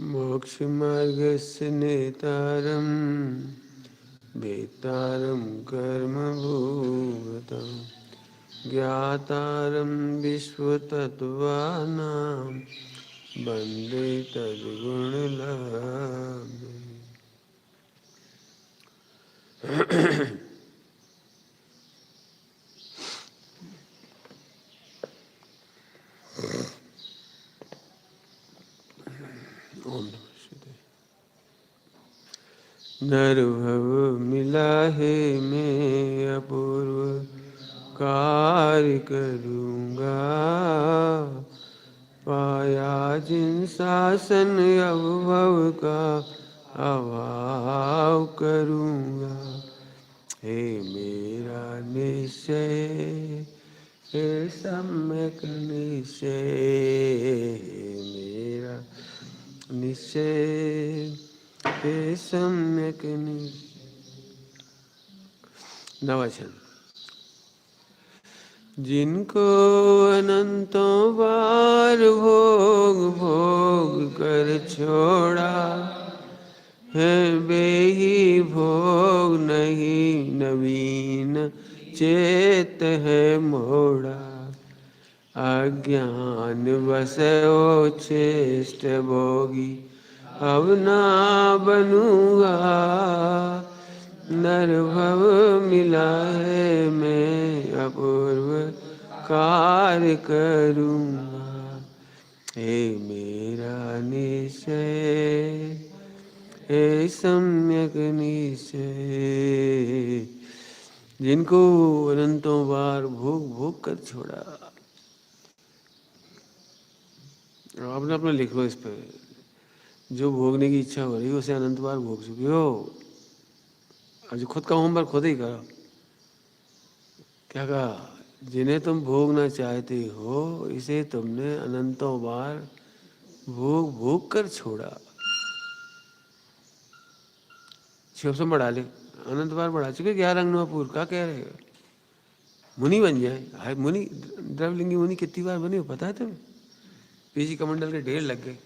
मोक्षमार्गस्य नेतारं वेत्तारं कर्मभूगतं ज्ञातारं विश्वतत्त्वानां वन्दे तद्गुणलाभे। नरभव मिला है मैं अपूर्व कार्य करूँगा, पाया जिन शासन अवभव का अभाव करूँगा। हे मेरा निश्चय हे सम्यक निश्चय, हे मेरा निश्चय हे सम्यक निश्चय। नवचन। जिनको अनंतों बार भोग भोग कर छोड़ा है, वे ही भोग नहीं नवीन चेत है मोड़ा। अज्ञान बसो चेष्ट भोगी अब ना बनूंगा, नरभव मिला है मैं अपूर्व कार्य करूँगा। हे मेरा निश्चय हे सम्यक निश्चय। जिनको अनंतों बार भोग भोग कर छोड़ा। आपने अपना लिख लो इस पे। जो भोगने की इच्छा हो रही है उसे अनंत बार भोग चुके हो। आज खुद का होमवर्क खुद ही करो। क्या कहा? जिन्हें तुम भोगना चाहते हो इसे तुमने अनंतों बार भोग भोग कर छोड़ा। शिव बढ़ा ले, अनंत बार बढ़ा चुके। 11 अंगनवापुर का कह रहे हो? मुनि बन जाए। हाय मुनि, द्रवलिंगी मुनि कितनी बार बने हो पता है तुम्हें? पीजी कमंडल के ढेर लग गए।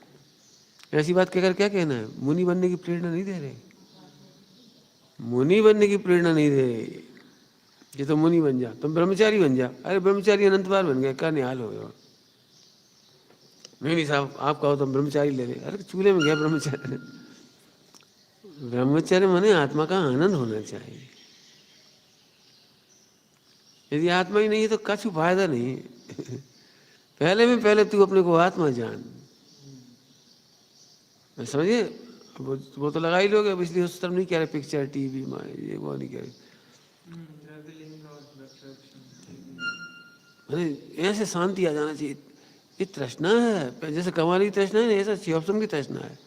ऐसी बात कहकर क्या कहना है? मुनि बनने की प्रेरणा नहीं दे रहे। मुनि बनने की प्रेरणा नहीं दे रहे कि तुम मुनि बन जा, तुम ब्रह्मचारी बन जा। अरे ब्रह्मचारी अनंत बार बन गए, क्या निहाल हो गया? नहीं साहब आप कहो तुम ब्रह्मचारी ले ले। अरे चूल्हे में गया ब्रह्मचारी। ब्रह्मचर्य माने आत्मा का आनंद होना चाहिए। यदि आत्मा ही नहीं है तो कछु फायदा नहीं। पहले में पहले तू अपने को आत्मा जान। समझिए? वो तो लगा ही लोगे। अब इसलिए उस तरफ नहीं कह रहे पिक्चर टीवी ये वो नहीं कह रहे। ऐसे शांति आ जाना चाहिए। ये तृष्णा है, जैसे कमाल की तृष्णा है, ऐसा शिवसम की तृष्णा है।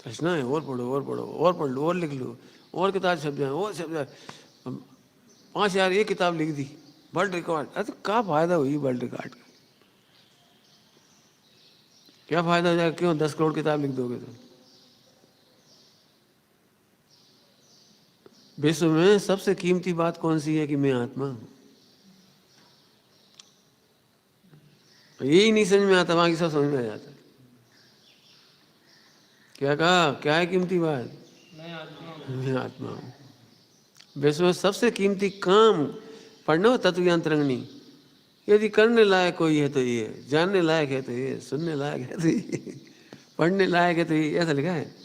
तृष्णा है। और पढ़ो और पढ़ो और पढ़ लो और लिख लो और किताब छप जाए और छप जाए। 5000 ये किताब लिख दी, वर्ल्ड रिकॉर्ड। अरे तो क्या फायदा हुई वर्ल्ड रिकॉर्ड का? क्या फायदा हो जाएगा? क्यों 10 करोड़ किताब लिख दोगे तो? विश्व में सबसे कीमती बात कौन सी है? कि मैं आत्मा हूं। यही नहीं समझ में आता, बाकी सब समझ में आ जाता है। क्या कहा? क्या है कीमती बात? मैं आत्मा हूं। विश्व में सबसे कीमती काम पढ़ना हो तत्वयांतरंगनी। यदि करने लायक कोई है तो ये, जानने लायक है तो ये, सुनने लायक है तो ये, पढ़ने लायक है तो ये, ऐसा लिखा है।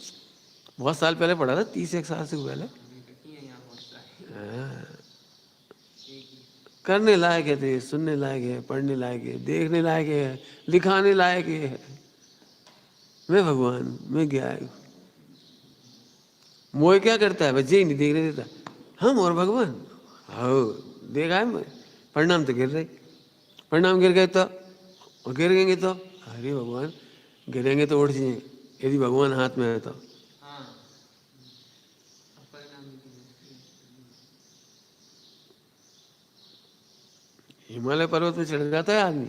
बहुत साल पहले पढ़ा था, 30 साल से पहले। करने लायक है तो ये, सुनने लायक है, पढ़ने लायक है, देखने लायक है, दिखाने लायक है। मैं भगवान, मैं ज्ञान। मोह क्या करता है? बच्चे ही नहीं देखने देता। हम और भगवान। हो देखा है मैं। परिणाम तो गिर रहे। परिणाम गिर गए तो, और गिर गएंगे तो अरे भगवान, गिरेंगे तो उठ जाएंगे यदि भगवान हाथ में है तो। हिमालय पर्वत में चढ़ जाता है आदमी,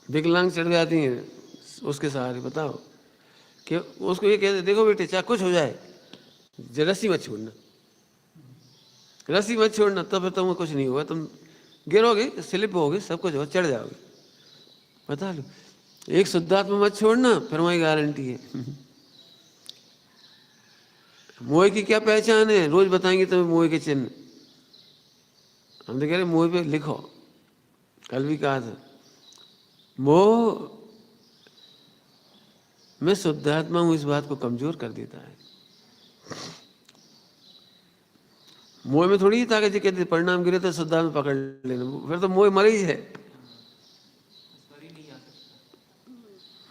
विकलांग चढ़ जाती हैं उसके सहारे। बताओ कि उसको ये कहते देखो बेटे चाहे कुछ हो जाए, रस्सी मत छोड़ना, रस्सी मत छोड़ना, तो फिर तुम्हें कुछ नहीं होगा। तुम गिरोगे, स्लिप होगे, सब कुछ होगा, चढ़ जाओगे। बता लो, एक शुद्धात्मा मत छोड़ना, फिर वही गारंटी है। मोह की क्या पहचान है, रोज बताएंगे तुम्हें मोह के चिन्ह। हम तो कह रहे मोह पे लिखो, कल भी कहा था, मोह मैं शुद्धात्मा हूं इस बात को कमजोर कर देता है। मोह में थोड़ी ताकत जी कहते परिणाम गिरे तो शुद्धात्मा पकड़ लेना, फिर तो मोह मरीज है।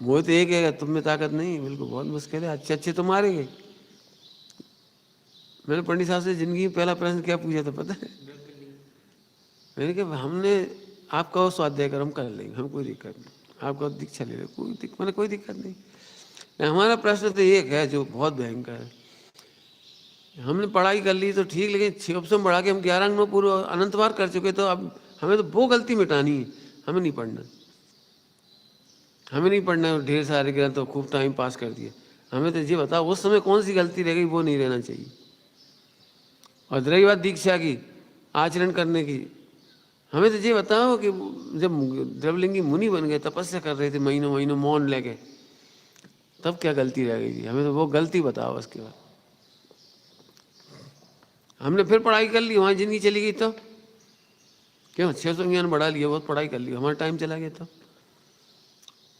मोह तो एक है, तुम में ताकत नहीं, बिल्कुल बहुत मुश्किल है। अच्छे अच्छे तो मारेंगे। मैंने पंडित साहब से जिंदगी में पहला प्रश्न क्या पूछा था पता है? मैंने कहा हमने आप कहो स्वाध्याय कर, हम कर लेंगे, हम कोई दिक्कत नहीं। आप कहो दीक्षा ले लो, मैंने कोई दिक्कत नहीं। हमारा प्रश्न तो एक है जो बहुत भयंकर है, हमने पढ़ाई कर ली तो ठीक, लेकिन 6 ऑप्शन बढ़ा के हम 11 अंक में पूरा अनंत बार कर चुके, तो अब हमें तो वो गलती मिटानी है। हमें नहीं पढ़ना, हमें नहीं पढ़ना, ढेर सारे ग्रंथ तो खूब टाइम पास कर दिया। हमें तो ये बताओ उस समय कौन सी गलती रह गई, वो नहीं रहना चाहिए। और रही बात दीक्षा की, आचरण करने की, हमें तो ये बताओ कि जब द्रवलिंगी मुनि बन गए, तपस्या कर रहे थे महीनों महीनों मौन लेके, तब क्या गलती रह गई थी? हमें तो वो गलती बताओ। उसके बाद हमने फिर पढ़ाई कर ली, वहाँ जिंदगी चली गई। तो क्यों 600 ज्ञान बढ़ा लिया, बहुत पढ़ाई कर ली, हमारा टाइम चला गया। तो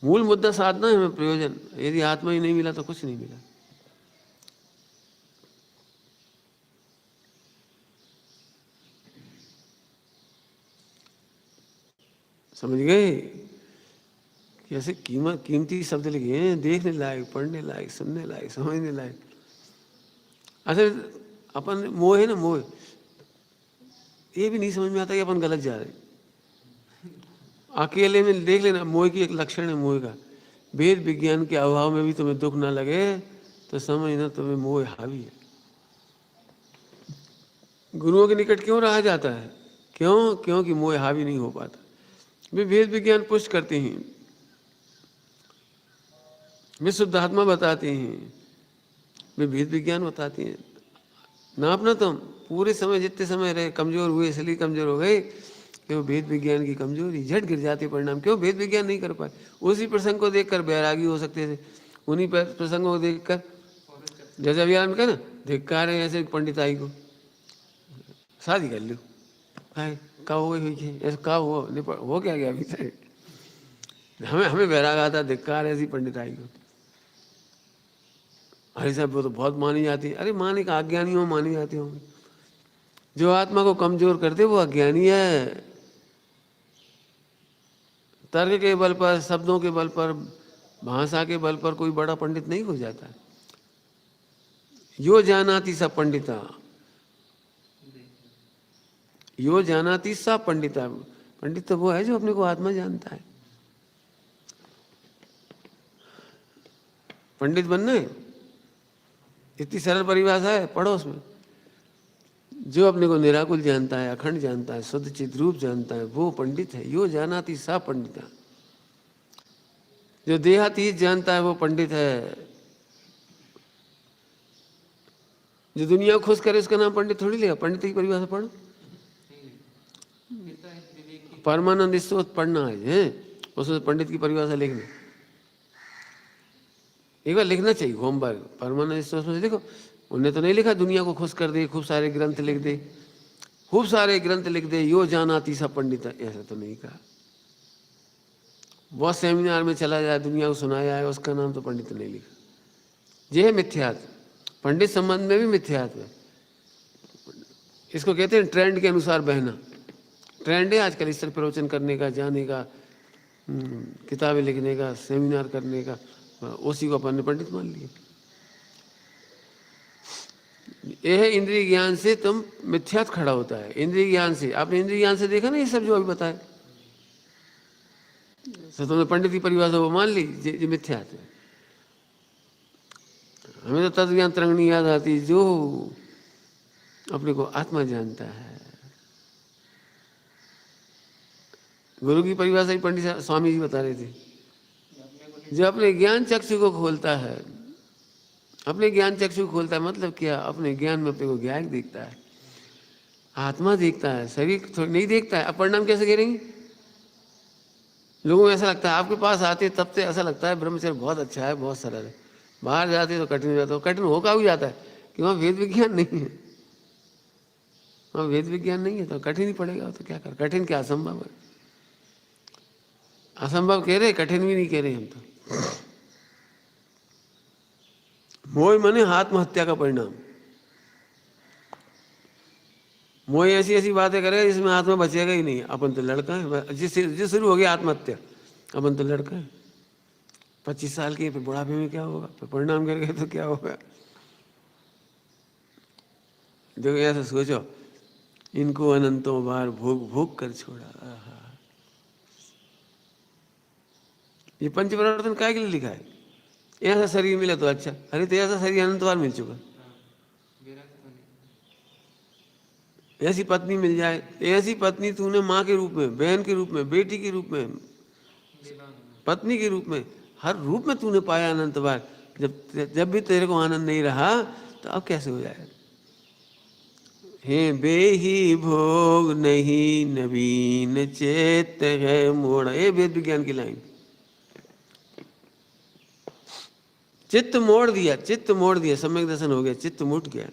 मूल मुद्दा साधना है, हमें प्रयोजन। यदि आत्मा ही नहीं मिला तो कुछ नहीं मिला। समझ गए? कैसे कीमती शब्द लिखे हैं, देखने लायक, पढ़ने लायक, सुनने लायक, समझने लायक। अच्छा अपन मोह है ना, मोह ये भी नहीं समझ में आता कि अपन गलत जा रहे। अकेले में देख लेना, मोह की एक लक्षण है मोह का, वेद विज्ञान के अभाव में भी तुम्हें दुख ना लगे तो समझना तुम्हें मोह हावी है। गुरुओं के निकट क्यों रहा जाता है? क्यों? क्योंकि मोह हावी नहीं हो पाता। वे वेद विज्ञान पुष्ट करते हैं, वे शुद्धात्मा बताते हैं, वे वेद विज्ञान बताते हैं। ना अपना तुम पूरे समय जितने समय रहे कमजोर हुए, इसलिए कमजोर हो गए कि वो वेद विज्ञान की कमजोरी, झट गिर जाते परिणाम। क्यों? वेद विज्ञान नहीं कर पाए। उसी प्रसंग को देखकर बैरागी हो सकते थे, उन्हीं प्रसंगों को देखकर। जैसे अभियान का ना, धिक्कार है ऐसे पंडिताई को, शादी कर लो, कब हो गई, ऐसा कब हो क्या गया अभी तक? हमें बैराग आता, धिक्कार ऐसी पंडिताई को। अरे साहब वो तो बहुत मानी जाती है। अरे माने का अज्ञानी हो, मानी जाती होंगी। जो आत्मा को कमजोर करते वो अज्ञानी है। तर्क के बल पर, शब्दों के बल पर, भाषा के बल पर कोई बड़ा पंडित नहीं हो जाता। यो जानाति स पंडिता, यो जानाति स पंडिता। पंडित तो वो है जो अपने को आत्मा जानता है। पंडित बनना है, इतनी सरल परिभाषा है, पढ़ो उसमें। जो अपने को निराकुल जानता है, अखंड जानता है, शुद्ध चित रूप जानता है, वो पंडित है। यो जानाति सा पंडिता। जो देहातीत जानता है वो पंडित है। जो दुनिया को खुश करे उसका नाम पंडित थोड़ी लेगा। पंडित की परिभाषा पढ़ो, परमानंद स्तोत्र पढ़ना है, उसमें पंडित की परिभाषा लिखना। एक बार लिखना चाहिए होमवर्क, परमानंद स्तोत्र में देखो। उन्हें तो नहीं लिखा दुनिया को खुश कर दे, खूब सारे ग्रंथ लिख दे, खूब सारे ग्रंथ लिख दे, यो जानाति सा पंडित, ऐसा तो नहीं कहा। बहुत सेमिनार में चला जाए, दुनिया को सुनाया है, उसका नाम तो पंडित नहीं लिखा। ये है मिथ्यात्व। पंडित संबंध में भी मिथ्यात्व है। इसको कहते हैं ट्रेंड के अनुसार बहना। ट्रेंड है आजकल इस तरह प्रवचन करने का, जाने का, किताबें लिखने का, सेमिनार करने का, उसी को अपन ने पंडित मान लिया। यह है इंद्रिय ज्ञान से तुम मिथ्यात्व खड़ा होता है। इंद्रिय ज्ञान से, आपने इंद्रिय ज्ञान से देखा ना ये सब जो अभी बताया, तो तुमने पंडित की परिभाषा वो मान ली, ये मिथ्यात्व है। हमें तो तत्व ज्ञान तरंगनी याद आती, जो अपने को आत्मा जानता है। गुरु की परिभाषा ही पंडित स्वामी जी बता रहे थे, जो अपने ज्ञान चक्षु को खोलता है। अपने ज्ञान चक्षु खोलता है मतलब क्या? अपने ज्ञान में अपने को ज्ञान देखता है, आत्मा देखता है, शरीर थोड़ी नहीं देखता है। अब परिणाम कैसे गिरेंगे? लोगों को ऐसा लगता है, आपके पास आते तब से ऐसा लगता है ब्रह्मचर्य बहुत अच्छा है, बहुत सरल है। बाहर जाते तो कठिन हो जाता है। कठिन होगा भी जाता है कि वहाँ वेद विज्ञान नहीं है, वहाँ वेद विज्ञान नहीं है तो कठिन ही पड़ेगा। तो क्या कर, कठिन क्या असंभव है। असंभव कह रहे, कठिन भी नहीं कह रहे हम तो। मोह माने आत्महत्या का परिणाम। मोह ऐसी ऐसी बातें करेगा जिसमें आत्मा बचेगा ही नहीं। अपन तो लड़का है, जिस शुरू हो गया आत्महत्या, अपन तो लड़का है। 25 साल के फिर बुढ़ापे में क्या होगा, फिर परिणाम कर गए तो क्या होगा। देखो ऐसा सोचो, इनको अनंतों बार भोग भोग कर छोड़ा। आहा। ये पंचप्रवर्तन काय के लिए लिखा है। ऐसा शरीर मिला तो अच्छा, अरे तो ऐसा शरीर अनंत बार मिल चुका। ऐसी पत्नी मिल जाए, ऐसी पत्नी तूने माँ के रूप में, बहन के रूप में, बेटी के रूप में, पत्नी के रूप में, हर रूप में तूने पाया अनंत बार। जब भी तेरे को आनंद नहीं रहा तो अब कैसे हो जाए। हे बेही भोग नहीं नवीन चेत है मोड़ा, ये वेद विज्ञान की लाइन। चित्त मोड़ दिया, चित्त मोड़ दिया, सम्यक दर्शन हो गया, चित्त मुट गया।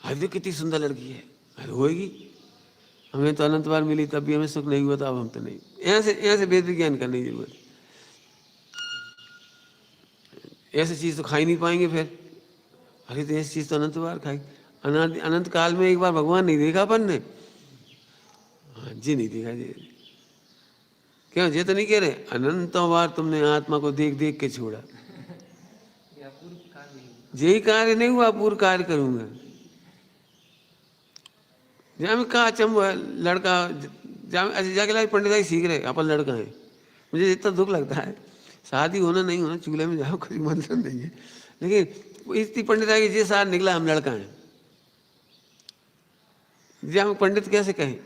अरे कितनी सुंदर लड़की है, अरे होएगी, हमें तो अनंत बार मिली तब भी हमें सुख नहीं हुआ था, अब हम तो नहीं। ऐसे वेद विज्ञान करने की जरूरत। ऐसी चीज तो खा ही नहीं पाएंगे फिर। अरे तो ऐसी चीज तो अनंत बार खाई। अनंत काल में एक बार भगवान नहीं देखा अपन ने। हाँ जी, नहीं देखा जी। क्यों, ये तो नहीं कह रहे अनंतों बार तुमने आत्मा को देख देख के छोड़ा। यही कार्य नहीं हुआ, पूर्ण कार्य करूंगा। जहाँ में कहा अचंभ है, लड़का जहाँ जाके लाए पंडिताई सीख रहे, अपन लड़का है। मुझे इतना दुख लगता है, शादी होना नहीं होना, चूल्हे में जाओ, कोई मतलब नहीं है, लेकिन इतनी पंडिताई की जिस साल निकला हम लड़का है। जी हम पंडित कैसे कहें,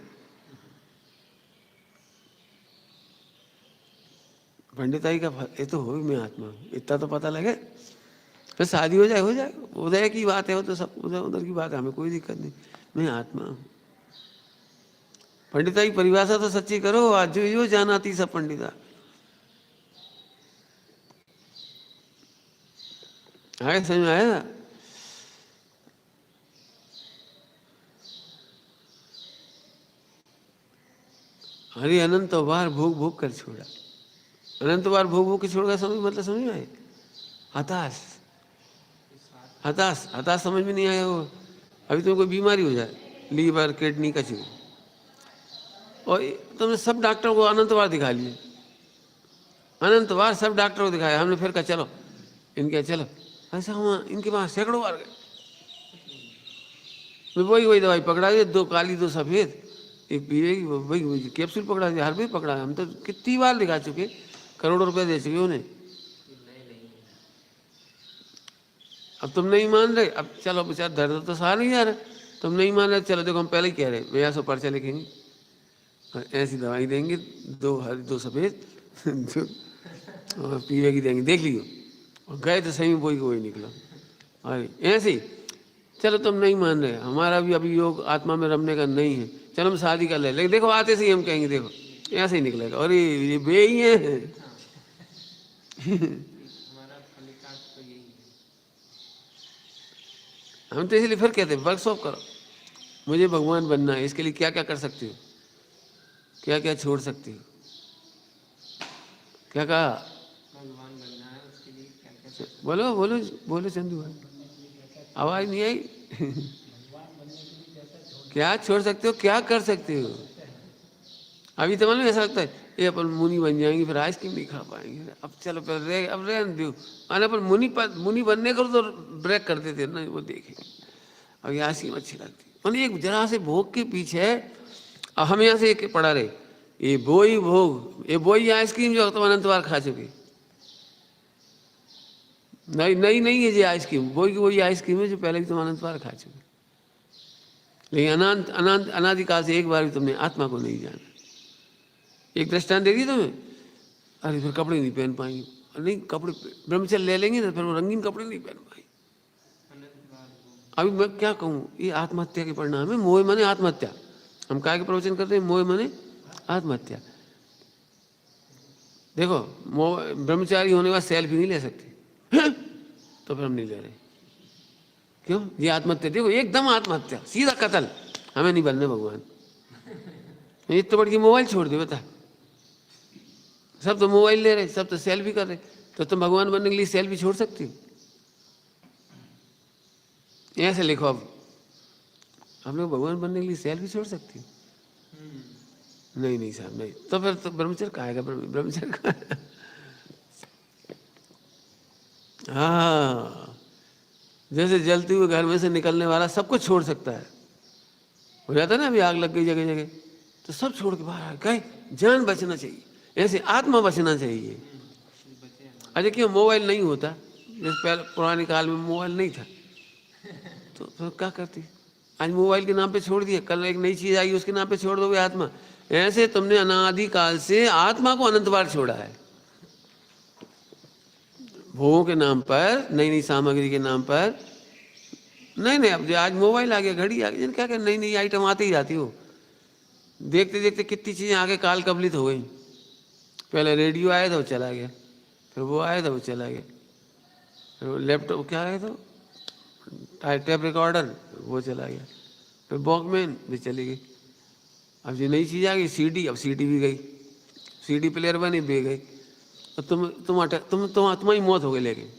पंडिताई का ये तो हो मैं आत्मा, इतना तो पता लगे। फिर शादी हो जाए, उदय की बात है, वो तो सब उधर उधर की बात है, हमें कोई दिक्कत नहीं। मैं आत्मा हूँ। पंडिता की परिभाषा तो सच्ची करो, आज जो यो जाना थी सब पंडिता। आगे समझ में आया। अरे अनंत बार भोग भोग कर छोड़ा, अनंत बार भोग भोग के छोड़ गया, समझ मतलब समझ में आए। हताश, हताश, हताश समझ में नहीं आया। वो अभी तुम्हें कोई बीमारी हो जाए, लीवर किडनी कचू, और तुमने सब डॉक्टर को अनंत बार दिखा लिए, अनंत बार सब डॉक्टर को दिखाया हमने, फिर कहा चलो इनके चलो, ऐसा हम इनके पास सैकड़ों बार गए। वही दवाई पकड़ा दी, दो काली दो सफेद, एक पीएगी, वही कैप्सूल पकड़ा दिया, हर भी पकड़ा। हम तो कितनी बार दिखा चुके, करोड़ों रुपए दे चुके उन्हें। अब तुम नहीं मान रहे, अब चलो बेचारा दर्द तो सहा नहीं जा रहा, तुम नहीं मान रहे, चलो देखो हम पहले ही कह रहे भैया 100 पर्चा लिखेंगे, ऐसी दवाई देंगे, दो हरी दो सफेद और पीवे की देंगे, देख लियो। और गए तो सही में वही निकला। अरे ऐसे ही, चलो तुम नहीं मान रहे, हमारा भी अभी योग आत्मा में रमने का नहीं है, चलो हम शादी कर ले, लेकिन देखो आते से ही हम कहेंगे देखो ऐसे ही निकलेगा, अरे ये बे ही है। हम तो इसलिए फिर कहते हैं वर्कशॉप करो, मुझे भगवान बनना है, इसके लिए क्या क्या कर सकती हो, क्या क्या छोड़ सकती हो, क्या कहा, भगवान बनना है उसके लिए क्या क्या, बोलो बोलो बोलो चंदू भाई, आवाज नहीं आई। क्या छोड़ सकते हो, क्या कर सकते हो। अभी तो मतलब ऐसा लगता है ये अपन मुनि बन जाएंगे, फिर आइसक्रीम नहीं खा पाएंगे, अब चलो पहले अब रहने दो, अरे अपन मुनि बनने को तो ब्रेक करते थे ना, वो देखेंगे। अब ये आइसक्रीम अच्छी लगती, मतलब एक जरा से भोग के पीछे, अब हम यहाँ से एक पढ़ा रहे, ये बोई भोग, ये बोई आइसक्रीम जो तुम अनंत बार खा चुके, नहीं है ये आइसक्रीम, बोई की वही आइसक्रीम है जो पहले भी तुम अनंत बार खा चुके, लेकिन अनंत अनंत अनादिकाल से एक बार भी तुमने आत्मा को नहीं जाना। एक दृष्टांत दे दी तुम्हें, अरे फिर कपड़े नहीं पहन पाएंगे, नहीं कपड़े ब्रह्मचर्य ले लेंगे ना, फिर वो रंगीन कपड़े नहीं पहन पाएंगे। अभी मैं क्या कहूँ, ये आत्महत्या के परिणाम है। मोह माने आत्महत्या, हम काय के प्रवचन करते हैं, मोह माने आत्महत्या। देखो ब्रह्मचारी होने के बाद सेल्फी नहीं ले सकती तो फिर हम नहीं ले रहे। क्यों? ये आत्महत्या, देखो एकदम आत्महत्या, सीधा कत्ल। हमें नहीं बनने भगवान। ये तो बड़ी मोबाइल छोड़ दे, बता। सब तो मोबाइल ले रहे, सब तो सेल्फी कर रहे, तो तुम भगवान बनने के लिए सेल्फी छोड़ सकती हो? ऐसे लिखो अब, हम लोग भगवान बनने के लिए सेल्फी छोड़ सकती हो? नहीं नहीं साहब नहीं। तो फिर तो ब्रह्मचर्य कहाएगा, ब्रह्मचर्य कहा। हाँ, जैसे जलते हुए घर में से निकलने वाला सब कुछ छोड़ सकता है। हो जाता है ना, अभी आग लग गई जगह जगह, तो सब छोड़ के बाहर गए। जान बचना चाहिए, ऐसे आत्मा बचना चाहिए। अच्छा क्यों मोबाइल नहीं होता? जैसे पहले पुराने काल में मोबाइल नहीं था, तो फिर क्या करती? आज मोबाइल के नाम पे छोड़ दिया, कल एक नई चीज आई उसके नाम पे छोड़ दोगे आत्मा। ऐसे तुमने अनादि काल से आत्मा को अनंत बार छोड़ा है, भोगों के नाम पर, नई नई सामग्री के नाम पर। नहीं नहीं, अब आज मोबाइल आ गया, घड़ी आ गई, क्या क्या नई नई आइटम आती ही जाती हो। देखते देखते कितनी चीजें आगे काल कबलित हो गई। पहले रेडियो आया था वो चला गया, फिर वो आया था वो चला गया, फिर वो लैपटॉप क्या आया था, टेप रिकॉर्डर, वो चला गया, फिर वॉकमैन भी चली गई। अब ये नई चीज़ आ गई सीडी, अब सीडी भी गई, सीडी प्लेयर बनी भी गई। और तुम्हारी मौत हो गई। लेकिन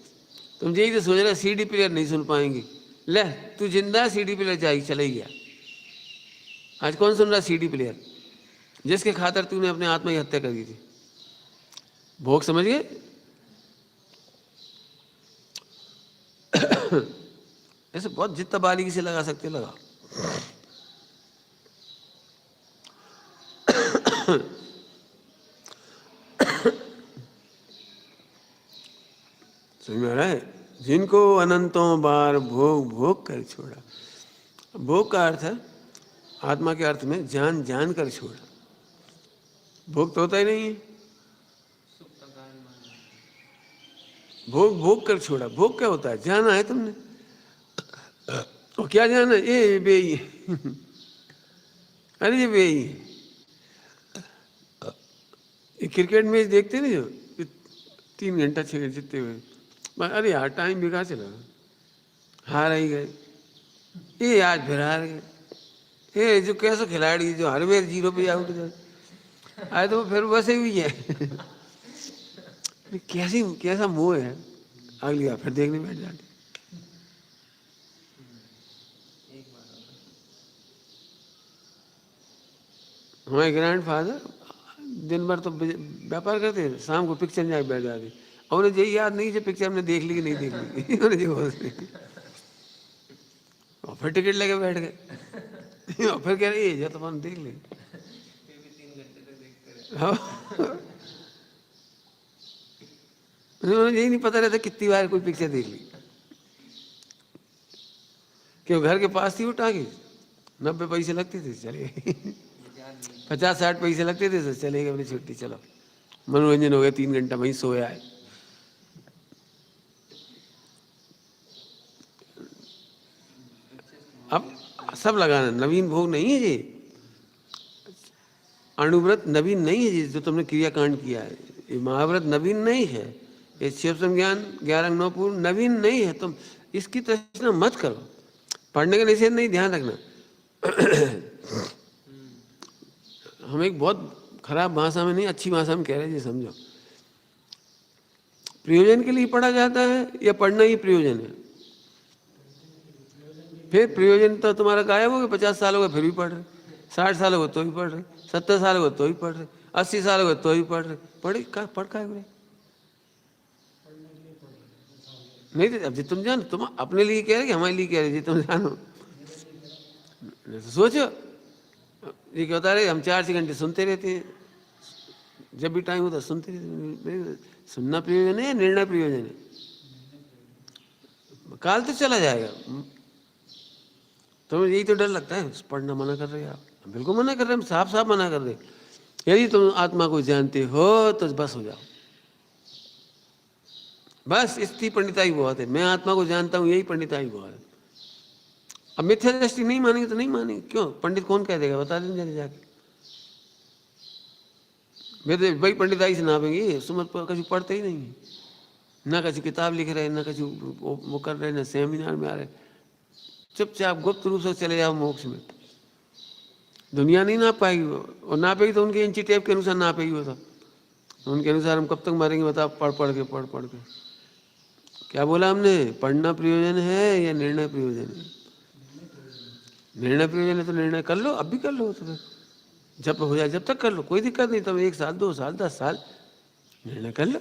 तुम यही तो सोच रहे सीडी प्लेयर नहीं सुन पाएंगी, ले तू जिंदा सीडी प्लेयर जाएगी, चले गया। आज कौन सुन रहा सीडी प्लेयर? जिसके खातर तूने अपने आत्मा की हत्या कर दी थी। भोग समझ गए? ऐसे बहुत जितना बारीकी से लगा सकते लगा। समझ में आ रहा है? जिनको अनंतों बार भोग भोग कर छोड़ा। भोग का अर्थ है, आत्मा के अर्थ में जान जान कर छोड़ा। भोग तो होता ही नहीं है, भोग भोग कर छोड़ा। भोग क्या होता है? जाना है तुमने, और क्या जाना? ये बेई अरे ये बेई, ये क्रिकेट मैच देखते नहीं जो 3 घंटा 6 घंटे जीतते हुए, अरे यार टाइम बेकार चला, हार ही गए। ये आज फिर हार गए। ये जो कैसा खिलाड़ी जो हर बार 0 पे आउट जाए, आए तो फिर वैसे हुई है। कैसी कैसा मोह है, अगली बार फिर देखने बैठ जाते। हमारे ग्रैंडफादर दिन भर तो व्यापार करते, शाम को पिक्चर जाके बैठ जाते। और उन्हें यही याद नहीं जो पिक्चर हमने देख ली कि नहीं देख ली। उन्हें जो और फिर टिकट लेके बैठ गए, और फिर कह रहे ये तो अपन देख ले। उन्हें यही नहीं पता रहता कितनी बार कोई पिक्चर देख ली। क्यों? घर के पास थी वो टाकी, 90 पैसे लगते थे, चले 50-60 पैसे लगते थे, तो चले गए अपनी छुट्टी, चलो मनोरंजन हो गया, 3 घंटा वहीं सोया है। अब सब लगाना, नवीन भोग नहीं है ये, अणुव्रत नवीन नहीं है जी, जो तुमने क्रियाकांड किया है। ये महाव्रत नवीन नहीं है, ये शिव संज्ञान 11 अंग 9 पूर्व नवीन नहीं है। तुम इसकी तर्जमा मत करो, पढ़ने का निषेध नहीं, ध्यान रखना। हम एक बहुत खराब भाषा में नहीं, अच्छी भाषा में कह रहे हैं, समझो। प्रयोजन के लिए पढ़ा जाता है या पढ़ना ही प्रयोजन है? फिर प्रयोजन तो तुम्हारा गायब हो गया। 50 साल हो गए फिर भी पढ़ रहे, 60 साल हो गए तो भी पढ़ रहे, 70 साल हो गए तो भी पढ़ रहे, 80 साल हो गए तो भी पढ़ रहे। पढ़ का नहीं थे। अब जी तुम जानो, तुम अपने लिए कह रहे कि हमारे लिए कह रहे जी, तुम जानो। सोचो, ये क्या होता है, हम 4-6 घंटे सुनते रहते हैं, जब भी टाइम होता सुनते रहते। सुनना प्रयोजन है या निर्णय प्रयोजन है? काल तो चला जाएगा। तुम्हें यही तो डर लगता है, पढ़ना मना कर रहे हैं आप। बिल्कुल मना कर रहे हैं, हम साफ साफ मना कर रहे हैं। यदि तुम आत्मा को जानते हो तो बस हो जाओ, बस इतनी पंडिताई बहुत है। मैं आत्मा को जानता हूँ, यही पंडिताई बहुत है। अब मिथ्या दृष्टि नहीं मानेंगे तो नहीं मानेंगे। क्यों? पंडित कौन कह देगा? बता देंगे जाके। वे तो भाई पंडिताई से नापेंगे, सुमत कछु पढ़ते ही नहीं, ना कछु किताब लिख रहे, ना कछु वो कर रहे, ना सेमिनार में आ रहे, चुपचाप गुप्त रूप से चले जाओ मोक्ष में। दुनिया नहीं नाप पाएगी वो, और नापेगी तो उनके इंची टेप के अनुसार नापेगी वो सब। उनके अनुसार हम कब तक मारेंगे बताओ, पढ़ पढ़ के। क्या बोला हमने, पढ़ना प्रयोजन है या निर्णय प्रयोजन है? निर्णय प्रयोजन है तो निर्णय कर लो, अब भी कर लो, तो फिर जब हो जाए जब तक कर लो, कोई दिक्कत नहीं। तब 1 साल 2 साल 10 साल निर्णय कर लो,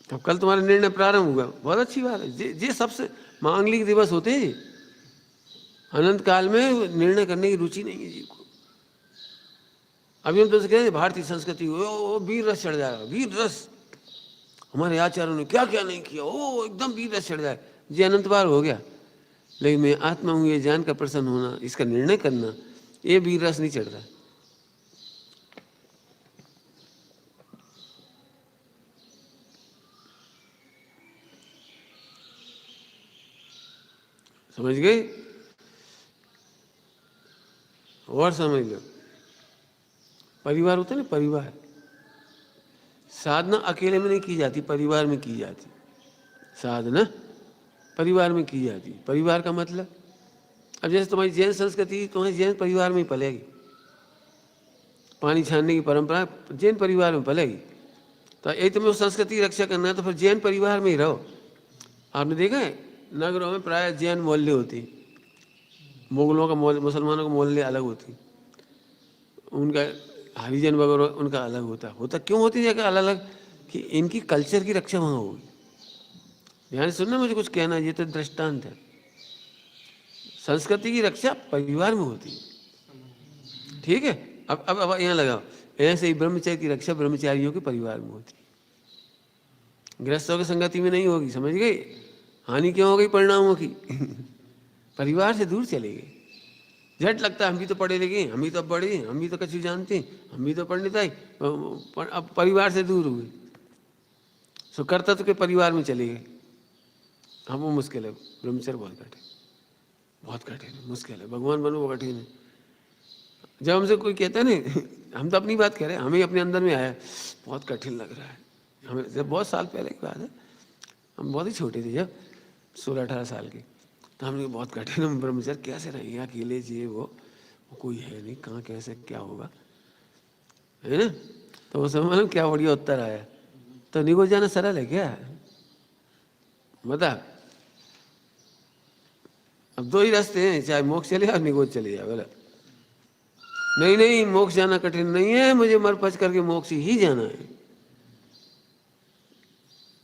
तब कल तुम्हारा निर्णय प्रारंभ होगा। बहुत अच्छी बात है। ये सबसे मांगलिक दिवस होते हैं। अनंत काल में निर्णय करने की रुचि नहीं है जीव को। अभी हम तो कहते हैं भारतीय संस्कृति, ओ वीर रस चढ़ जाएगा, वीर रस, हमारे आचार्यों ने क्या क्या नहीं किया, ओ एकदम वीर रस चढ़ जाए। ये अनंत बार हो गया, लेकिन मैं आत्मा हूँ ये जान का प्रसन्न होना, इसका निर्णय करना, ये वीर रस नहीं चढ़ रहा। समझ गए? और समझ लो, परिवार होता है ना, परिवार, साधना अकेले में नहीं की जाती, परिवार में की जाती। साधना परिवार में की जाती। परिवार का मतलब, अब जैसे तुम्हारी जैन संस्कृति, तुम्हारी जैन परिवार में ही पलेगी। पानी छानने की परंपरा जैन परिवार में पलेगी, तो यदि तुम्हें उस संस्कृति की रक्षा करना है तो फिर जैन परिवार में ही रहो। आपने देखा है नगरों में प्राय जैन मोहल्ले होते हैं, मुगलों का मोहल्ले, मुसलमानों का मोहल्ले अलग होती, उनका हरिजन वगैरह उनका अलग होता क्यों होती है अलग अलग? कि इनकी कल्चर की रक्षा वहाँ होगी। ध्यान से सुनना, मुझे कुछ कहना, ये तो दृष्टांत है। संस्कृति की रक्षा परिवार में होती है, ठीक है? अब यहाँ लगाओ, ऐसे ही ब्रह्मचर्य की रक्षा ब्रह्मचारियों के परिवार में होती है, गृहस्थों की संगति में नहीं होगी। समझ गए? हानि क्यों हो गई परिणामों की? परिवार से दूर चले गए। झट लगता है हम भी तो पढ़े लिखे, हम भी तो बड़े, हम भी तो कुछ जानते हैं, हम भी तो पंडित आए, अब परिवार से दूर हुए, सो कर्तव्य के परिवार में चले गए। हाँ वो मुश्किल है, ब्रह्मचर्य बहुत कठिन, बहुत कठिन है, मुश्किल है। भगवान बनो वो कठिन है। जब हमसे कोई कहता है ना, हम तो अपनी बात कह रहे हैं, हमें अपने अंदर में आया बहुत कठिन लग रहा है हमें। जब बहुत साल पहले की बात है, हम बहुत ही छोटे थे, जब 16-18 साल के, तो हमने बहुत कठिन, हम ब्रह्मचर्य कैसे रहेंगे अकेले, ये वो कोई है नहीं, कहाँ कैसे क्या होगा, है ना? तो वो समय मतलब क्या बढ़िया उत्तर आया। तो निगो जाना सरल है क्या? बता, अब 2 ही रास्ते हैं, चाहे मोक्ष चले और निगोज चले जाए। बोला नहीं नहीं, मोक्ष जाना कठिन नहीं है, मुझे मर पच करके मोक्ष ही जाना है।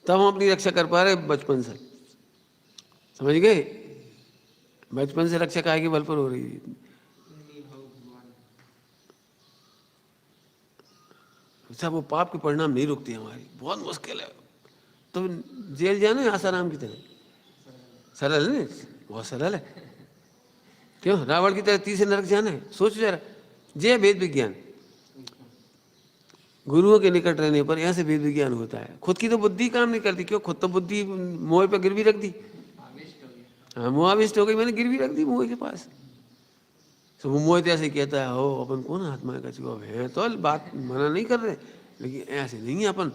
तब हम अपनी रक्षा कर पा रहे बचपन से। समझ गए? बचपन से रक्षा काहे के बल पर हो रही है? सब वो पाप के परिणाम नहीं रुकते हमारी, बहुत मुश्किल है। तो जेल जाना है आसाराम की तरह, सरल है, बहुत सरल है। क्यों रावण की तरह तीसरे नरक जाना है? सोच जरा, जय वेद विज्ञान, गुरुओं के निकट रहने पर ऐसे वेद विज्ञान होता है। खुद की तो बुद्धि काम नहीं करती, क्यों? खुद तो बुद्धि मोह पे गिरवी रख दी। हाँ मोहाविष्ट हो गई, मैंने गिरवी रख दी मोह के पास। तो वो मोह ऐसे कहता है, हो अपन कौन आत्मा का चुका है, तो बात मना नहीं कर रहे, लेकिन ऐसे नहीं है अपन,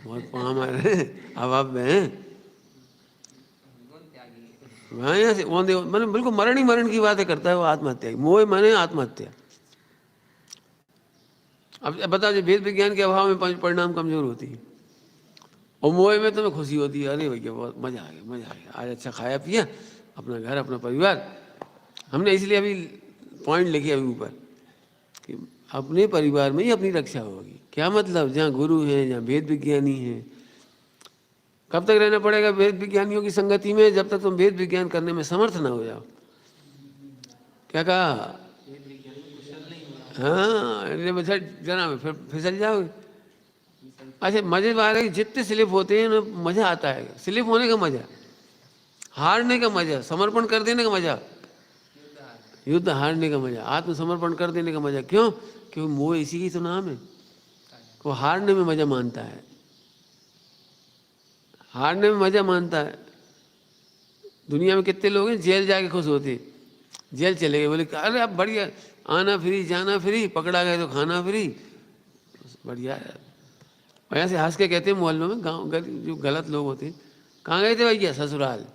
बहुत पाम आ रहे हैं, अब आप हैं वहाँ यहाँ से मैंने बिल्कुल मरण ही मरण की बातें करता है वो, आत्महत्या की। मोह माने आत्महत्या। अब बताओ, जो वेद विज्ञान के अभाव में परिणाम कमजोर होती है, और मोह में तुम्हें खुशी होती है, अरे भैया बहुत मजा आ गया, मजा आ गया, आज अच्छा खाया पिया, अपना घर अपना परिवार। हमने इसलिए अभी पॉइंट लिखे अभी ऊपर कि अपने परिवार में ही अपनी रक्षा होगी। क्या मतलब? जहाँ गुरु हैं, जहाँ वेद विज्ञानी हैं। कब तक रहना पड़ेगा वेद विज्ञानियों की संगति में? जब तक तुम वेद विज्ञान करने में समर्थ ना हो जाओ। क्या कहा? हाँ जना में फिर फिसल जाओगे। अच्छा मजेदार है, जितने स्लिप होते हैं ना मजा आता है। स्लिप होने का मजा, हारने का मजा, समर्पण कर देने का मजा, युद्ध हारने का मजा, आत्मसमर्पण कर देने का मजा। क्यों? क्योंकि मोह इसी की तो नाम है। वो हारने में मजा मानता है, हारने में मजा मानता है। दुनिया में कितने लोग हैं जेल जाके खुश होते, जेल चले गए, बोले अरे अब बढ़िया, आना फ्री जाना फ्री, पकड़ा गए तो खाना फ्री, बढ़िया है। और ऐसे हंस के कहते हैं मोहल्लों में, गाँव जो गलत लोग होते हैं, कहाँ गए थे भैया? ससुराल।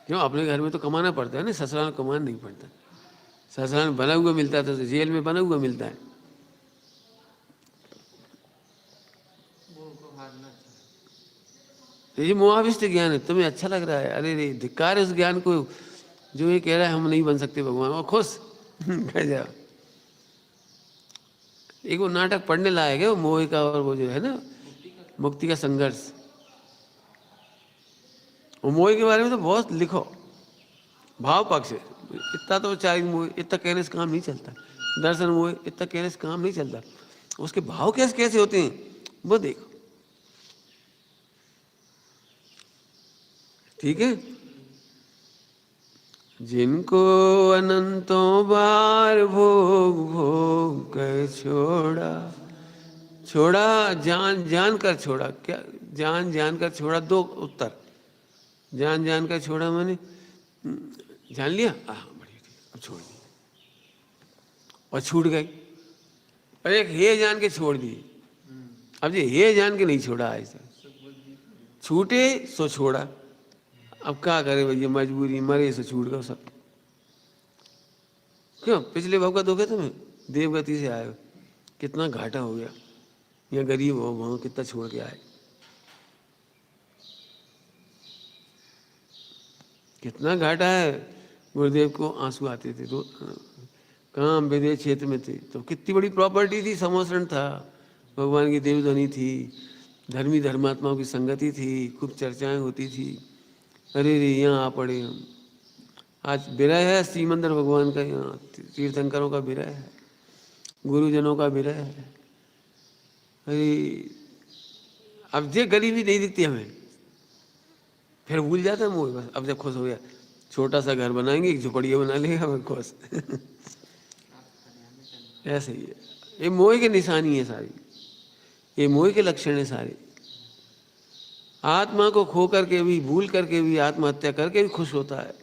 क्यों? अपने घर में तो कमाना पड़ता है ना, ससुराल में कमाना नहीं पड़ता। ससुराल में बना हुआ मिलता है तो जेल में बना हुआ मिलता है। तो ये मोहाविष्ट ज्ञान है, तुम्हें अच्छा लग रहा है? अरे रे धिक्कार है उस ज्ञान को जो ये कह रहा है हम नहीं बन सकते भगवान, और खुश गजब। एक वो नाटक पढ़ने लायक है, वो मोह का और वो जो है ना मुक्ति का संघर्ष, वो मोह के बारे में तो बहुत लिखो, भाव पक्ष है। इतना तो चारिक मोह इतना कहने से काम नहीं चलता, दर्शन मोह इतना कहने से काम नहीं चलता, उसके भाव कैसे कैसे होते हैं वो देखो। ठीक है, जिनको अनंतों बार भोग भोग कर छोड़ा, छोड़ा जान जान कर छोड़ा, क्या जान जान कर छोड़ा? दो उत्तर, जान जान कर छोड़ा माने जान लिया, बढ़िया ठीक, अब छोड़ दी और छूट गई, और एक हे जान के छोड़ दी। अब ये हे जान के नहीं छोड़ा, ऐसा छूटे सो छोड़ा, अब क्या करे भैया, मजबूरी, मरे सो छूट गया सब। क्यों? पिछले भाव का दुख है तुम्हें, देवगति से आए हो, कितना घाटा हो गया, यहाँ गरीब हो वहाँ कितना छोड़ के आए, कितना घाटा है। गुरुदेव को आंसू आते थे तो कहाँ विदेश क्षेत्र में थे तो कितनी बड़ी प्रॉपर्टी थी, समोसरण था, भगवान की देवध्वनि थी, धर्मी धर्मात्माओं की संगति थी, खूब चर्चाएं होती थी। अरे रे यहाँ आ पड़े हम, आज विरह है श्रीमंदिर भगवान का, यहाँ तीर्थंकरों का विरह है, गुरुजनों का विरह है। अरे अब ये गरीबी नहीं दिखती हमें, फिर भूल जाता है मोह, बस अब जब खुश हो गया छोटा सा घर बनाएंगे, एक झुपड़िया बना लेगा मैं खुश। ऐसे ही है, ये मोह की निशानी है सारी, ये मोह के लक्षण है सारे। आत्मा को खो करके भी, भूल करके भी, आत्महत्या करके भी खुश होता है।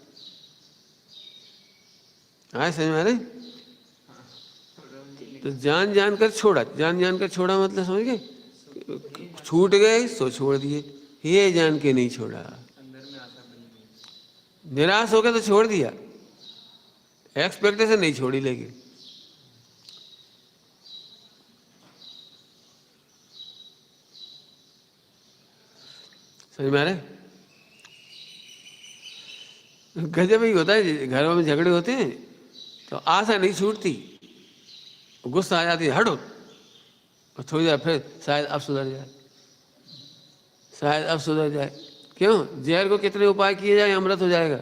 आए समझ में आ रहे? तो जान जान कर छोड़ा, जान जान कर छोड़ा मतलब समझ गए, छूट गए सो छोड़ दिए, ये जान के नहीं छोड़ा, निराश हो गया तो छोड़ दिया, एक्सपेक्टेशन नहीं छोड़ी। लेकिन समझ में आ रहे? गजब ही होता है, घरों में झगड़े होते हैं तो आशा नहीं छूटती, गुस्सा आ जाती है, हटो, और थोड़ी देर फिर शायद अब सुधर जाए, शायद अब सुधर जाए। क्यों? जहर को कितने उपाय किए जाए अमृत हो जाएगा।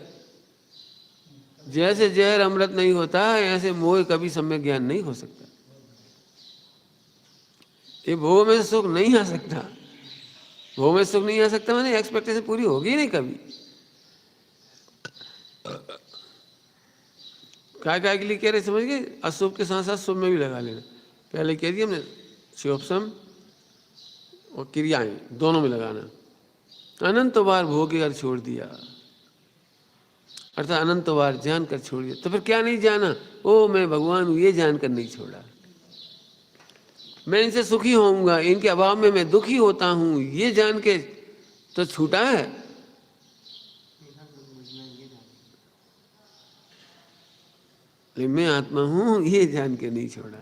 जैसे जहर अमृत नहीं होता ऐसे मोह कभी सम्यक ज्ञान नहीं हो सकता। ये भोग में सुख नहीं आ सकता, भोग में सुख नहीं आ सकता मैंने एक्सपेक्टेशन पूरी होगी ही नहीं कभी। काय काय के लिए कह रहे समझ गए? अशुभ के साथ साथ शुभ में भी लगा लेना। पहले कह दिया हमने शिवोपम और क्रियाएं दोनों में लगाना। अनंत बार भोग कर छोड़ दिया, अर्थात अनंत बार जान कर छोड़ दिया। तो फिर क्या नहीं जाना? ओ मैं भगवान हूं, ये जानकर नहीं छोड़ा। मैं इनसे सुखी होऊंगा, इनके अभाव में मैं दुखी होता हूं, ये जान के तो छूटा है। लेकिन मैं आत्मा हूं ये जान के नहीं छोड़ा।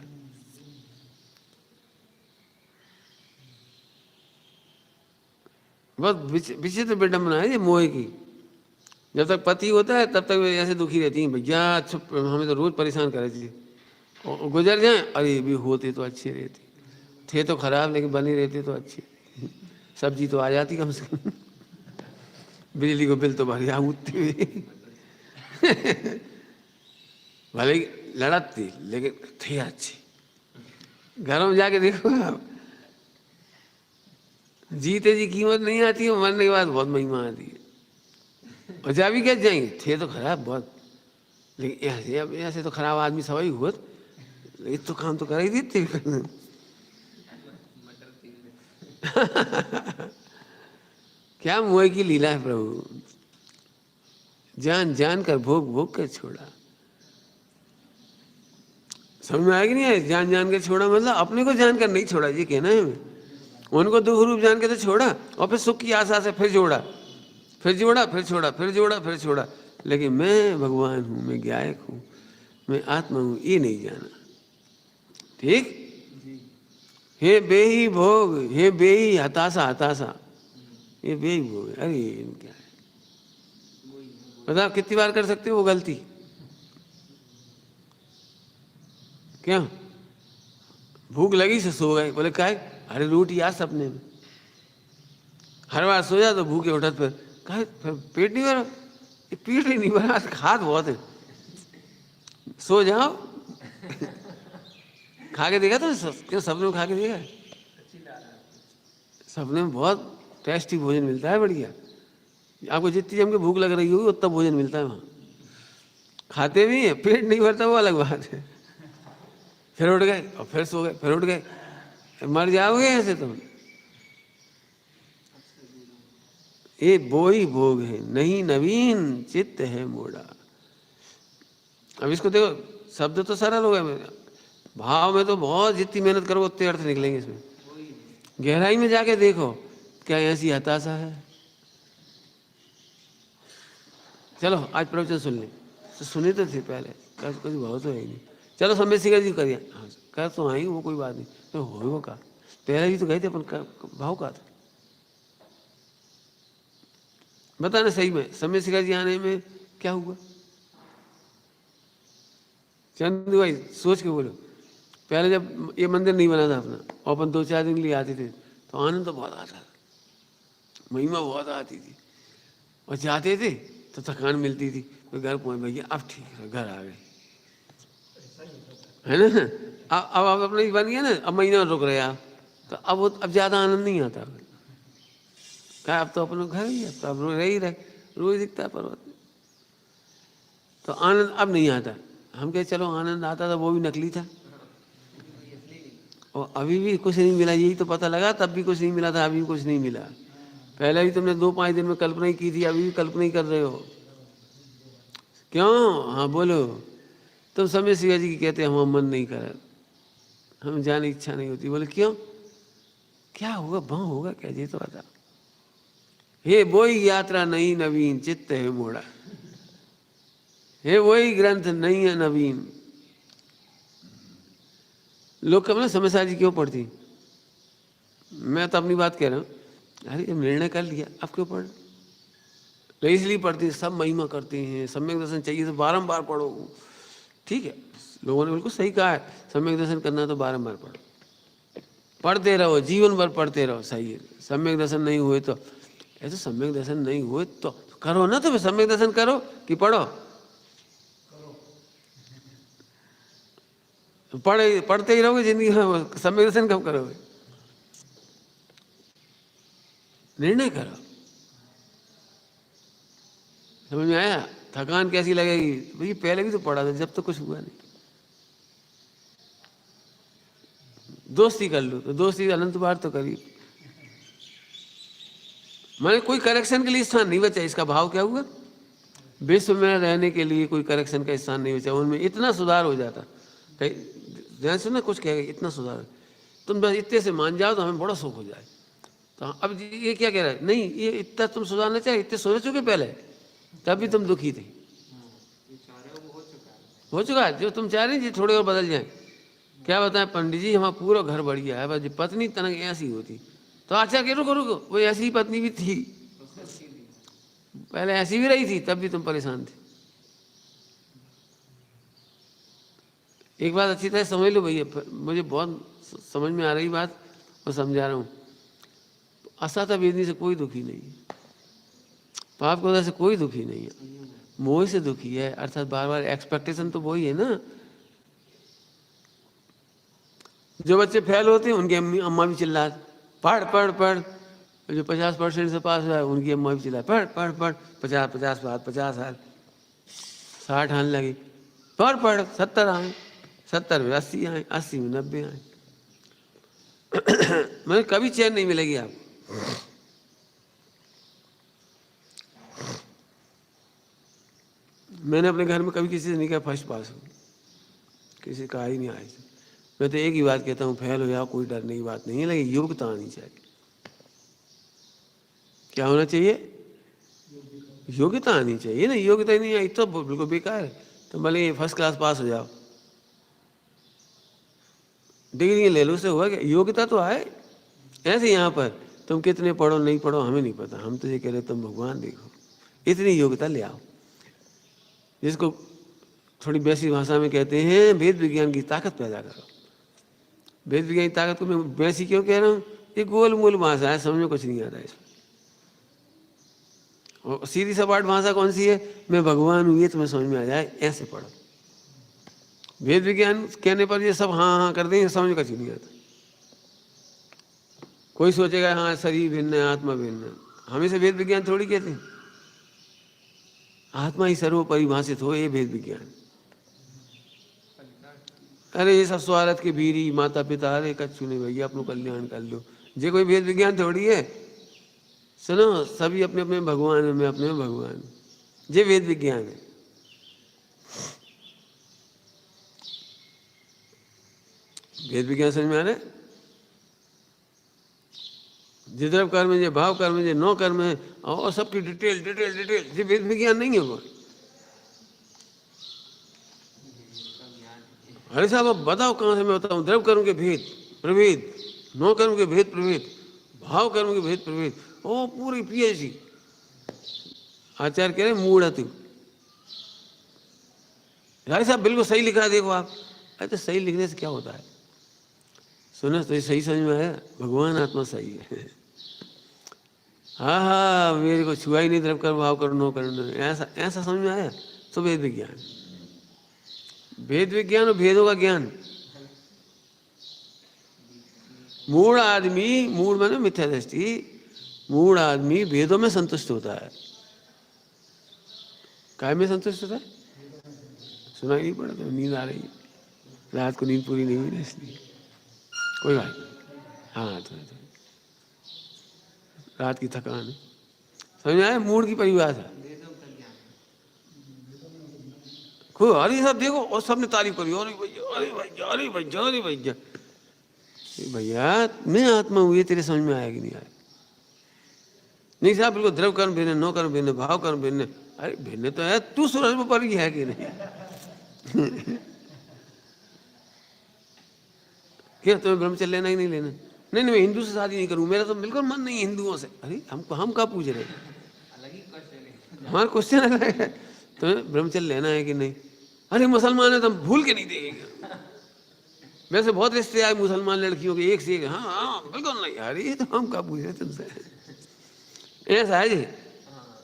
बहुत विचित्र विडंबना है ये मोह की। जब तक पति होता है तब तक वे ऐसे दुखी रहती हैं, भैया चुप, हमें तो रोज परेशान करे थी, और गुजर जाए अरे भी होते तो अच्छे रहते, थे तो खराब लेकिन बने रहते तो अच्छे, सब्जी तो आ जाती कम से कम, बिजली को बिल तो भर जा उठते हुए। भले ही लड़त थी लेकिन थे अच्छे। घरों में जाके देखो आप, जीते जी कीमत नहीं आती है, मरने के बाद बहुत महिमा आती है। और जा भी क्या जाएंगे, थे तो खराब बहुत, लेकिन ऐसे तो खराब आदमी सवाई हुआ, लेकिन तो काम तो कर ही देते। क्या मोह की लीला है प्रभु। जान जान कर भोग भोग कर छोड़ा। समझ में आया कि नहीं है? जान जान के छोड़ा मतलब अपने को जान कर नहीं छोड़ा, ये कहना है हमें। उनको दुख रूप जान के तो छोड़ा और फिर सुख की आशा से फिर जोड़ा, फिर जोड़ा, फिर छोड़ा, फिर जोड़ा, फिर छोड़ा। लेकिन मैं भगवान हूँ, मैं गायक हूँ, मैं आत्मा हूँ, ये नहीं जाना। ठीक। हे बेही भोग, हे बेही हताशा, हताशा, ये बेही भोग है। अरे ये क्या है? बताओ कितनी बार कर सकते हो वो गलती? क्या भूख लगी से सो गए, बोले काहे? अरे रोटी यार सपने में। हर बार सो जा तो भूखे उठत फिर काहे? फिर पेट नहीं भरा? ये पेट ही नहीं भरा, खाद बहुत है। सो जाओ। खा के देखा तो क्यों? सपने में खा के देखा? सपने में बहुत टेस्टी भोजन मिलता है, बढ़िया। आपको जितनी जम के भूख लग रही होगी उतना भोजन मिलता है वहाँ। खाते भी हैं, पेट नहीं भरता वो अलग बात है। फिर उठ गए और फिर सो गए, फिर उठ गए, मर जाओगे ऐसे तुम। ये वो ही भोग है, नहीं नवीन चित्त है मोड़ा। अब इसको देखो, शब्द तो सरल हो गए मेरे, भाव में तो बहुत जितनी मेहनत करो उतने अर्थ निकलेंगे इसमें। गहराई में जाके देखो, क्या ऐसी हताशा है? चलो आज प्रवचन सुन ले। तो सुने तो थे पहले, कुछ भाव तो है नहीं। चलो समय सिंह जी करिए, हाँ कर तो आई वो कोई बात नहीं, तो हो का पहले भी तो गए थे अपन भाव का था। बताना सही में समय सिंह जी आने में क्या हुआ? चंदू भाई सोच के बोलो। पहले जब ये मंदिर नहीं बना था अपना और अपन 2-4 दिन के लिए आते थे तो आनंद तो बहुत आता था, महिमा बहुत आती थी, और जाते थे तो थकान मिलती थी, तो घर पहुंच भैया अब ठीक है, घर आ गए, है ना। अब अपने बन गया ना, अब महीना रुक रहे आप तो अब ज़्यादा आनंद नहीं आता। क्या अब तो अपने घर ही है, अब तो अब रह ही रहे, रोज दिखता है पर्वत। तो आनंद अब नहीं आता। हम कहे चलो आनंद आता था वो भी नकली था, और अभी भी कुछ नहीं मिला, यही तो पता लगा, तब भी कुछ नहीं मिला था, अभी भी कुछ नहीं मिला। पहले भी तुमने 2-5 दिन में कल्पना ही की थी, अभी भी कल्पना ही कर रहे हो। क्यों? हाँ बोलो। तुम समय शिवा जी की कहते हम मन नहीं कर, हम जाने इच्छा नहीं होती। बोले क्यों? क्या होगा? भाव होगा क्या? ये तो बता। हे वही यात्रा नहीं नवीन चित्त है मोड़ा, हे वही ग्रंथ नहीं है नवीन। लोग कब ना समस्या जी क्यों पढ़ती? मैं तो अपनी बात कह रहा हूँ। अरे जब निर्णय कर लिया अब क्यों पढ़? तो इसलिए पढ़ती, सब महिमा करते हैं, सम्यक दर्शन चाहिए तो बारंबार पढ़ो। ठीक है, लोगों ने बिल्कुल सही कहा है, सम्यक दर्शन करना है तो बारंबार पढ़ो, पढ़ते रहो, जीवन भर पढ़ते रहो। सही है। सम्यक दर्शन नहीं हुए तो ऐसे, सम्यक दर्शन नहीं हुए तो करो ना, तो सम्यक दर्शन करो कि पढ़ो? पढ़ते ही रहोगे जिंदगी में, सम्यक दर्शन कब करोगे? निर्णय करो। समझ में आया? थकान कैसी लगेगी? भाई पहले भी तो पढ़ा था, जब तो कुछ हुआ नहीं। दोस्ती कर लो तो दोस्ती अनंत बार तो करी, मैंने कोई करेक्शन के लिए स्थान नहीं बचा। इसका भाव क्या हुआ? विश्व में रहने के लिए कोई करेक्शन का स्थान नहीं बचा, उनमें इतना सुधार हो जाता। कहीं ध्यान से ना कुछ कहेगा, इतना सुधार, तुम बस इतने से मान जाओ तो हमें बड़ा सुख हो जाए। तो अब ये क्या कह रहा है? नहीं, ये इतना तुम सुधारना चाहे, इतने सोच चुके पहले, तब भी तुम दुखी थे। हो चुका है जो तुम चाह रहे हैं, थोड़े और बदल जाए। क्या बताएं पंडित जी, हमारा पूरा घर बढ़िया है, बस पत्नी तनक ऐसी होती। तो अच्छा के रुको रुको, वो ऐसी ही पत्नी भी थी, पहले ऐसी भी रही थी, तब भी तुम परेशान थे। एक बात अच्छी तरह समझ लो भैया, मुझे बहुत समझ में आ रही बात और समझा रहा हूँ। असता वेदनी से कोई दुखी नहीं है, पाप क्रोध से कोई दुखी नहीं है, मोह से दुखी है, अर्थात बार बार एक्सपेक्टेशन तो वही है ना। जो बच्चे फेल होते हैं उनकी अम्मा भी चिल्लाती पढ़ पढ़ पढ़, जो 50% से पास हुआ है उनकी अम्मा भी चिल्लाती पढ़ पढ़ पढ़, 50 बात 50 साल 60 आने लगी, पढ़ पढ़ 70 आए, 70 में 80 आए, 80 में 90 आए। मैं कभी चैन नहीं मिलेगी आपको। मैंने अपने घर में कभी किसी से नहीं कहा फर्स्ट पास हूँ, किसी का ही नहीं आए। मैं तो एक ही बात कहता हूँ, फेल हो जाओ कोई डरने की बात नहीं है, लेकिन योग्यता आनी चाहिए। क्या होना चाहिए? योग्यता आनी चाहिए ना। योग्यता ही नहीं आई तो बिल्कुल बेकार है। तो भले फर्स्ट क्लास पास हो जाओ, डिग्री ले लो, उससे हुआ क्या? योग्यता तो आए। ऐसे यहाँ पर तुम कितने पढ़ो नहीं पढ़ो हमें नहीं पता, हम तो ये कह रहे तुम भगवान देखो, इतनी योग्यता ले आओ, जिसको थोड़ी वैसी भाषा में कहते हैं वेद विज्ञान की ताकत पैदा करो। वेद विज्ञान की ताकत को मैं वैसी क्यों कह रहा हूँ? ये गोल मूल भाषा है, समझ में कुछ नहीं आता इसमें। और सीधी सपाट भाषा कौन सी है? मैं भगवान हूँ, ये तुम्हें समझ में आ जाए, ऐसे पढ़ो। वेद विज्ञान कहने पर ये सब हाँ हाँ कर देंगे, समझ में कुछ नहीं आता। कोई सोचेगा हाँ शरीर भिन्न है, आत्मा भिन्न है। हमेशा वेद विज्ञान थोड़ी कहते हैं। आत्मा ही सर्वपरिभाषित हो, ये वेद विज्ञान। अरे ये सब स्वार्थ के बीरी माता पिता, अरे कच्छु नहीं भैया, अपनो कल्याण कर लो, ये कोई वेद विज्ञान थोड़ी है। सुनो, सभी अपने अपने भगवान है, मैं अपने में भगवान, ये वेद विज्ञान है। वेद विज्ञान समझ में आ रहा है? जिद्रव कर्म है, भाव कर्म है, नौ कर्म है, और सबकी डिटेल डिटेल डिटेल, ये वेद विज्ञान नहीं है वो। अरे साहब अब बताओ कहाँ से मैं बताऊँ? द्रव कर्म के भेद प्रभेद, नौ कर्म के भेद प्रभेद, भाव कर्म के भेद प्रभेद, ओ पूरी पीएचडी। आचार्य कह रहे मूड है तू। राय साहब बिल्कुल सही लिखा, देखो आप। अरे तो सही लिखने से क्या होता है? सुनो तो सही समझ में आया, भगवान आत्मा सही है। हाँ हाँ, मेरे को छुआ ही नहीं, द्रव कर्म भाव कर्म नो कर्म, ऐसा ऐसा समझ में आया तो वेद विज्ञान। वेद विज्ञान और भेदों का ज्ञान। मूढ़ आदमी, मूढ़ माने मिथ्या दृष्टि, मूढ़ आदमी भेदों में संतुष्ट होता है। काय में संतुष्ट होता है? सुनाई नहीं पड़ा तो नींद आ रही है, रात को नींद पूरी नहीं हुई ना, इसलिए कोई बात नहीं। हाँ तो रात की थकान है, समझ में आया? मूड की परिभाषा खूब। अरे सब देखो, और सबने तारीफ करी, अरे भैया अरे भैया अरे भैया अरे भैया। भैया मैं आत्मा हूँ, ये तेरे समझ में आया कि नहीं आया? नहीं साहब बिल्कुल द्रव कर्म भिन्न, नो कर्म भिन्न, भाव कर्म भिन्न। अरे भिन्न तो है, तू सूरज में पड़ गया है कि नहीं? क्या तुम्हें ब्रह्मचर्य लेना ही नहीं लेना? नहीं नहीं, मैं हिंदू से शादी नहीं करूँ, मेरा तो बिल्कुल मन नहीं है हिंदुओं से। अरे हम कहाँ पूछ रहे हैं? हमारा क्वेश्चन अलग है, तुम्हें ब्रह्मचर्य लेना है कि नहीं? अरे मुसलमान है तो हम भूल के नहीं देंगे। वैसे बहुत रिश्ते आए मुसलमान लड़कियों के, एक से एक, हाँ हाँ बिल्कुल नहीं। अरे तो हम कहाँ पूछ रहे तुमसे? ऐसा है जी,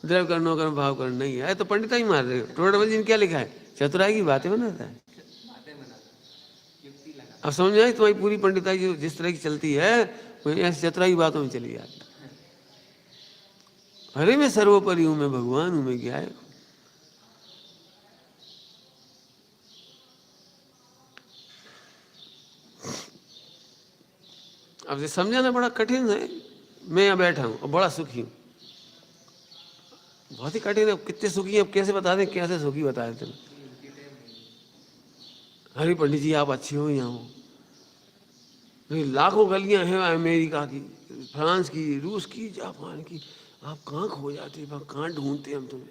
द्रव कर नो कर भाव कर नहीं है तो पंडिता ही मार रहे हो। टोटल जी क्या लिखा है? चतुराई की बातें बनाता है। अब समझ में आई तुम्हारी पूरी पंडिताई जो जिस तरह की चलती है, वो ऐसी चतुराई बातों में चली जाती। अरे मैं सर्वोपरि हूं, मैं भगवान हूं, मैं क्या है? अब ये समझाना बड़ा कठिन है। मैं यहाँ बैठा हूँ और बड़ा सुखी हूँ, बहुत ही कठिन है। कितने सुखी हैं अब कैसे बता दें, कैसे सुखी बता देते हैं? अरे पंडित जी आप अच्छे हो, यहाँ हो, लाखों गलियां हैं अमेरिका की, फ्रांस की, रूस की, जापान की, आप कहाँ खो जाते हैं, कहाँ ढूंढते हम तुम्हें?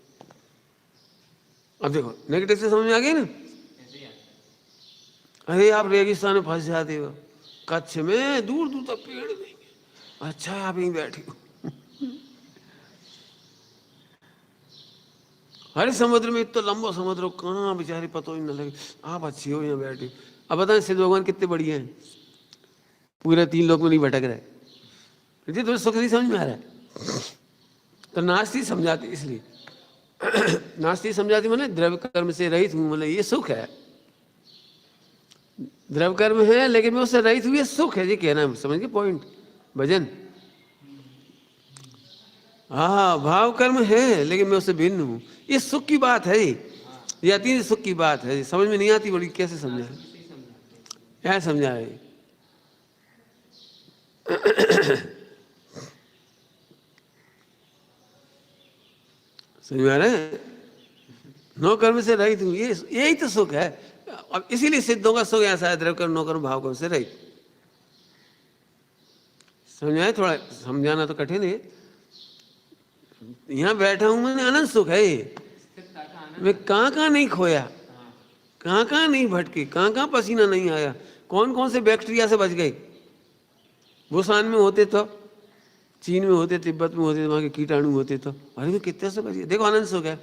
अब देखो नेगेटिव से समझ में आ गई ना? अरे आप रेगिस्तान में फंस जाते हो, कच्छ में दूर दूर तक पेड़ नहीं, अच्छा आप यहीं बैठे हो। अरे समुद्र में इतना लंबा समुद्र हो, कहाँ बेचारे पता ही न लगे, आप अच्छी हो यहाँ बैठे। अब बताएं सिद्ध भगवान कितने बढ़िया हैं, पूरे 3 लोक में नहीं भटक रहे। जी तुम्हें सुख नहीं समझ में आ रहा है? तो नास्ती समझाती, इसलिए नास्ती समझाती मैंने द्रव्य कर्म से रहित हूँ, मतलब ये सुख है। द्रव्य कर्म है लेकिन मैं उससे रहित हूँ, ये सुख है, ये कहना है, समझ गए पॉइंट? भजन। हाँ भाव कर्म है लेकिन मैं उससे भिन्न हूँ, ये सुख की बात है। ये अति सुख की बात है, समझ में नहीं आती बड़ी, कैसे समझाए? क्या समझाए? समझ में आ रहा है? नो कर्म से रहित हूँ, ये यही तो सुख है। अब इसीलिए सिद्धों का सुख ऐसा है, द्रव्य कर्म नो कर्म भाव कर्म से रहित। समझ में आया? थोड़ा समझाना तो कठिन है। यहाँ बैठा हूं मैंने, अनंत सुख है ये। मैं कहाँ कहाँ नहीं खोया, कहाँ कहाँ नहीं भटके, कहाँ कहाँ पसीना नहीं आया, कौन कौन से बैक्टीरिया से बच गए। भूसान में होते तो, चीन में होते, तिब्बत में होते, वहां के कीटाणु होते तो, अरे मैं कितने से बच गए। देखो अनंत सुख है।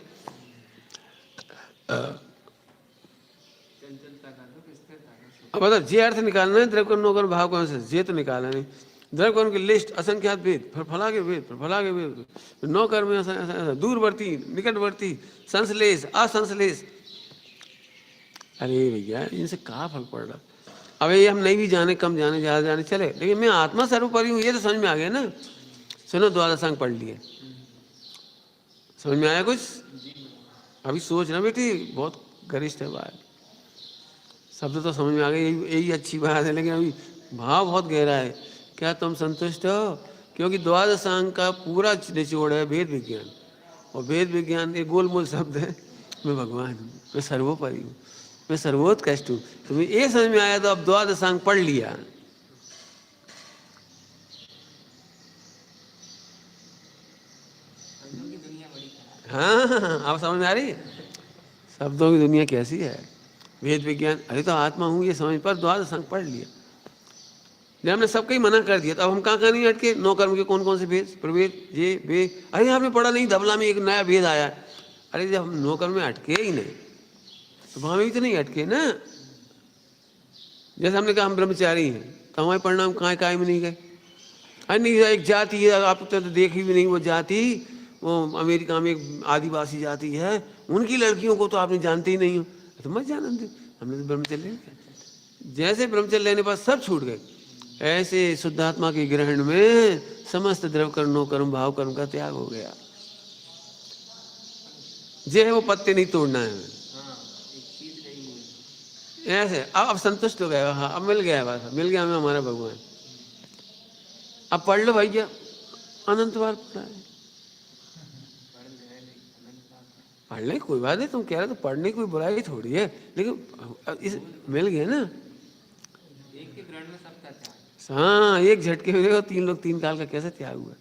अब बता, जे अर्थ निकालना है द्रव्य कर्म नो कर्म भाव कर्म से, जे तो निकाला नहीं। द्रव्य कर्म की लिस्ट असंख्यात वेद, फला के वेद, फला के वेद, नो कर्म में ऐसा दूरवर्ती, निकटवर्ती, संश्लेष, असंश्लेष। अरे भैया इनसे कहाँ फर्क पड़ रहा। अब ये हम नहीं भी जाने, कम जाने, ज्यादा जाने चले, लेकिन मैं आत्मा सर्वोपरि हूँ, ये तो समझ में आ गया ना। सुनो द्वादशांग पढ़ लिए, समझ में आया कुछ? अभी सोच ना बेटी, बहुत गरिष्ठ है बात, शब्द तो समझ में आ गए, यही अच्छी बात है, लेकिन अभी भाव बहुत गहरा है। क्या तुम संतुष्ट हो? क्योंकि द्वादशांग का पूरा निचोड़ है वेद विज्ञान, और वेद विज्ञान एक गोलमोल शब्द है। मैं भगवान हूँ, मैं सर्वोपरि हूँ, मैं सर्वोत्कृष्ट हूँ। तुम्हें ये समझ में आया तो अब द्वादशांग पढ़ लिया। हाँ अब समझ में आ रही है शब्दों की दुनिया कैसी है, वेद विज्ञान। अरे तो आत्मा हूँ ये समझ पर द्वादशांग पढ़ लिया। जब हमने सबका ही मना कर दिया तो अब हम कहाँ कहाँ नहीं हटके। नौ कर्म के कौन कौन से भेद, प्रवेद, ये वे। अरे आपने पढ़ा नहीं, धबला में एक नया भेद आया। अरे जब हम नौ कर्म में अटके ही नहीं तो वहां में भी तो नहीं अटके ना। जैसे हमने कहा हम ब्रह्मचारी हैं तो हमारे परिणाम कहाँ काय में नहीं गए। अरे नहीं, एक जाति है, आप तो देखी भी नहीं वो जाति, वो अमेरिका में एक आदिवासी जाति है, उनकी लड़कियों को तो आपने जानते ही नहीं हो, तो मत जानने दो। हमने तो ब्रह्मचर्य लेने, जैसे ब्रह्मचर्य लेने पर सब छूट गए, ऐसे शुद्धात्मा के ग्रहण में समस्त द्रव्य कर्म कर्म भाव कर्म का त्याग हो गया। जे है वो पत्ते नहीं तोड़ना है। ऐसे अब संतुष्ट हो गया। हाँ अब मिल गया है, बात मिल गया हमें हमारा भगवान। अब पढ़ लो भैया, अनंत बार पढ़ा है। पढ़ ले कोई बात नहीं, तुम कह रहे तो पढ़ने की कोई बुराई थोड़ी है, लेकिन इस मिल गया ना। एक के ग्रहण में सबका त्याग। हाँ एक झटके में देखो तीन लोग तीन काल का कैसे त्याग हुआ।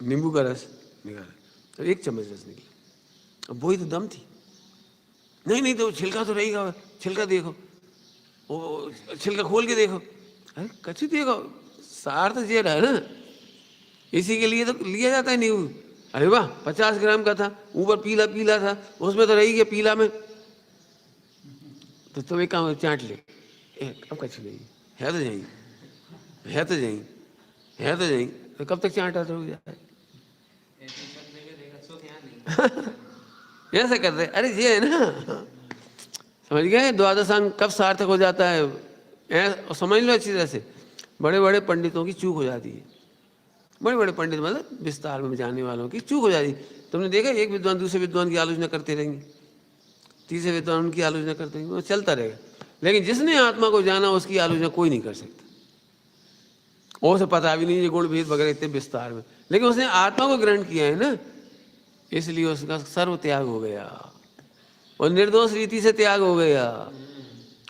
नींबू का रस निकाला तो एक चम्मच रस निकला, अब वही तो दम थी। नहीं नहीं तो छिलका तो रहेगा, छिलका देखो, वो छिलका खोल के देखो, अरे कच्ची देखो, सार तो जेर है ना, इसी के लिए तो लिया जाता है नींबू। अरे वाह 50 ग्राम का था, ऊपर पीला पीला था, उसमें तो रही गया पीला में, तो तुम एक काम चाट ले। अब कच्ची नहीं है तो यहीं, है तो यहीं, है तो यहीं, तो कब तक चाटा तो हो जाए। ऐसा करते, अरे ये है ना, समझ गए द्वादशांग कब सार्थक हो जाता है। समझ लो अच्छी तरह से, बड़े बड़े पंडितों की चूक हो जाती है, बड़े बड़े पंडित मतलब विस्तार में जाने वालों की चूक हो जाती है। तुमने देखा एक विद्वान दूसरे विद्वान की आलोचना करते रहेंगे, तीसरे विद्वान उनकी आलोचना करते रहेंगे, वो चलता रहेगा। लेकिन जिसने आत्मा को जाना उसकी आलोचना कोई नहीं कर सकता। और उसे पता भी नहीं ये गुण भेद वगैरह इतने विस्तार में, लेकिन उसने आत्मा को ग्रहण किया है ना, इसलिए उसका सर्व त्याग हो गया और निर्दोष रीति से त्याग हो गया।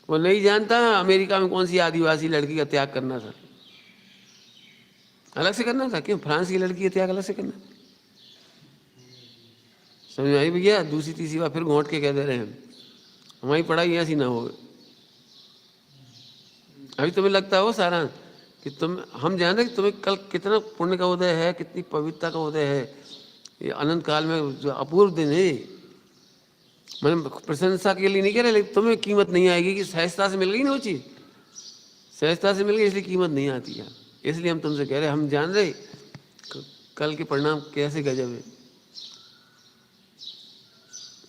वो नहीं जानता अमेरिका में कौन सी आदिवासी लड़की का त्याग करना था, अलग से करना था। क्यों फ्रांस की लड़की का त्याग अलग से करना, समझ में आई भैया? दूसरी तीसरी बार फिर घोंट के कह दे रहे हैं हमारी पढ़ाई ऐसी ना हो। अभी तुम्हें लगता हो सारा कि तुम, हम जानते कि तुम्हें कल कितना पुण्य का उदय है, कितनी पवित्रता का उदय है, ये अनंत काल में जो अपूर्व दिन है। मैंने प्रशंसा के लिए नहीं कह रहे, लेकिन तुम्हें कीमत नहीं आएगी कि सहजता से मिल गई ना वो चीज़, सहजता से मिल गई इसलिए कीमत नहीं आती है। इसलिए हम तुमसे कह रहे, हम जान रहे कल के परिणाम कैसे गजब है।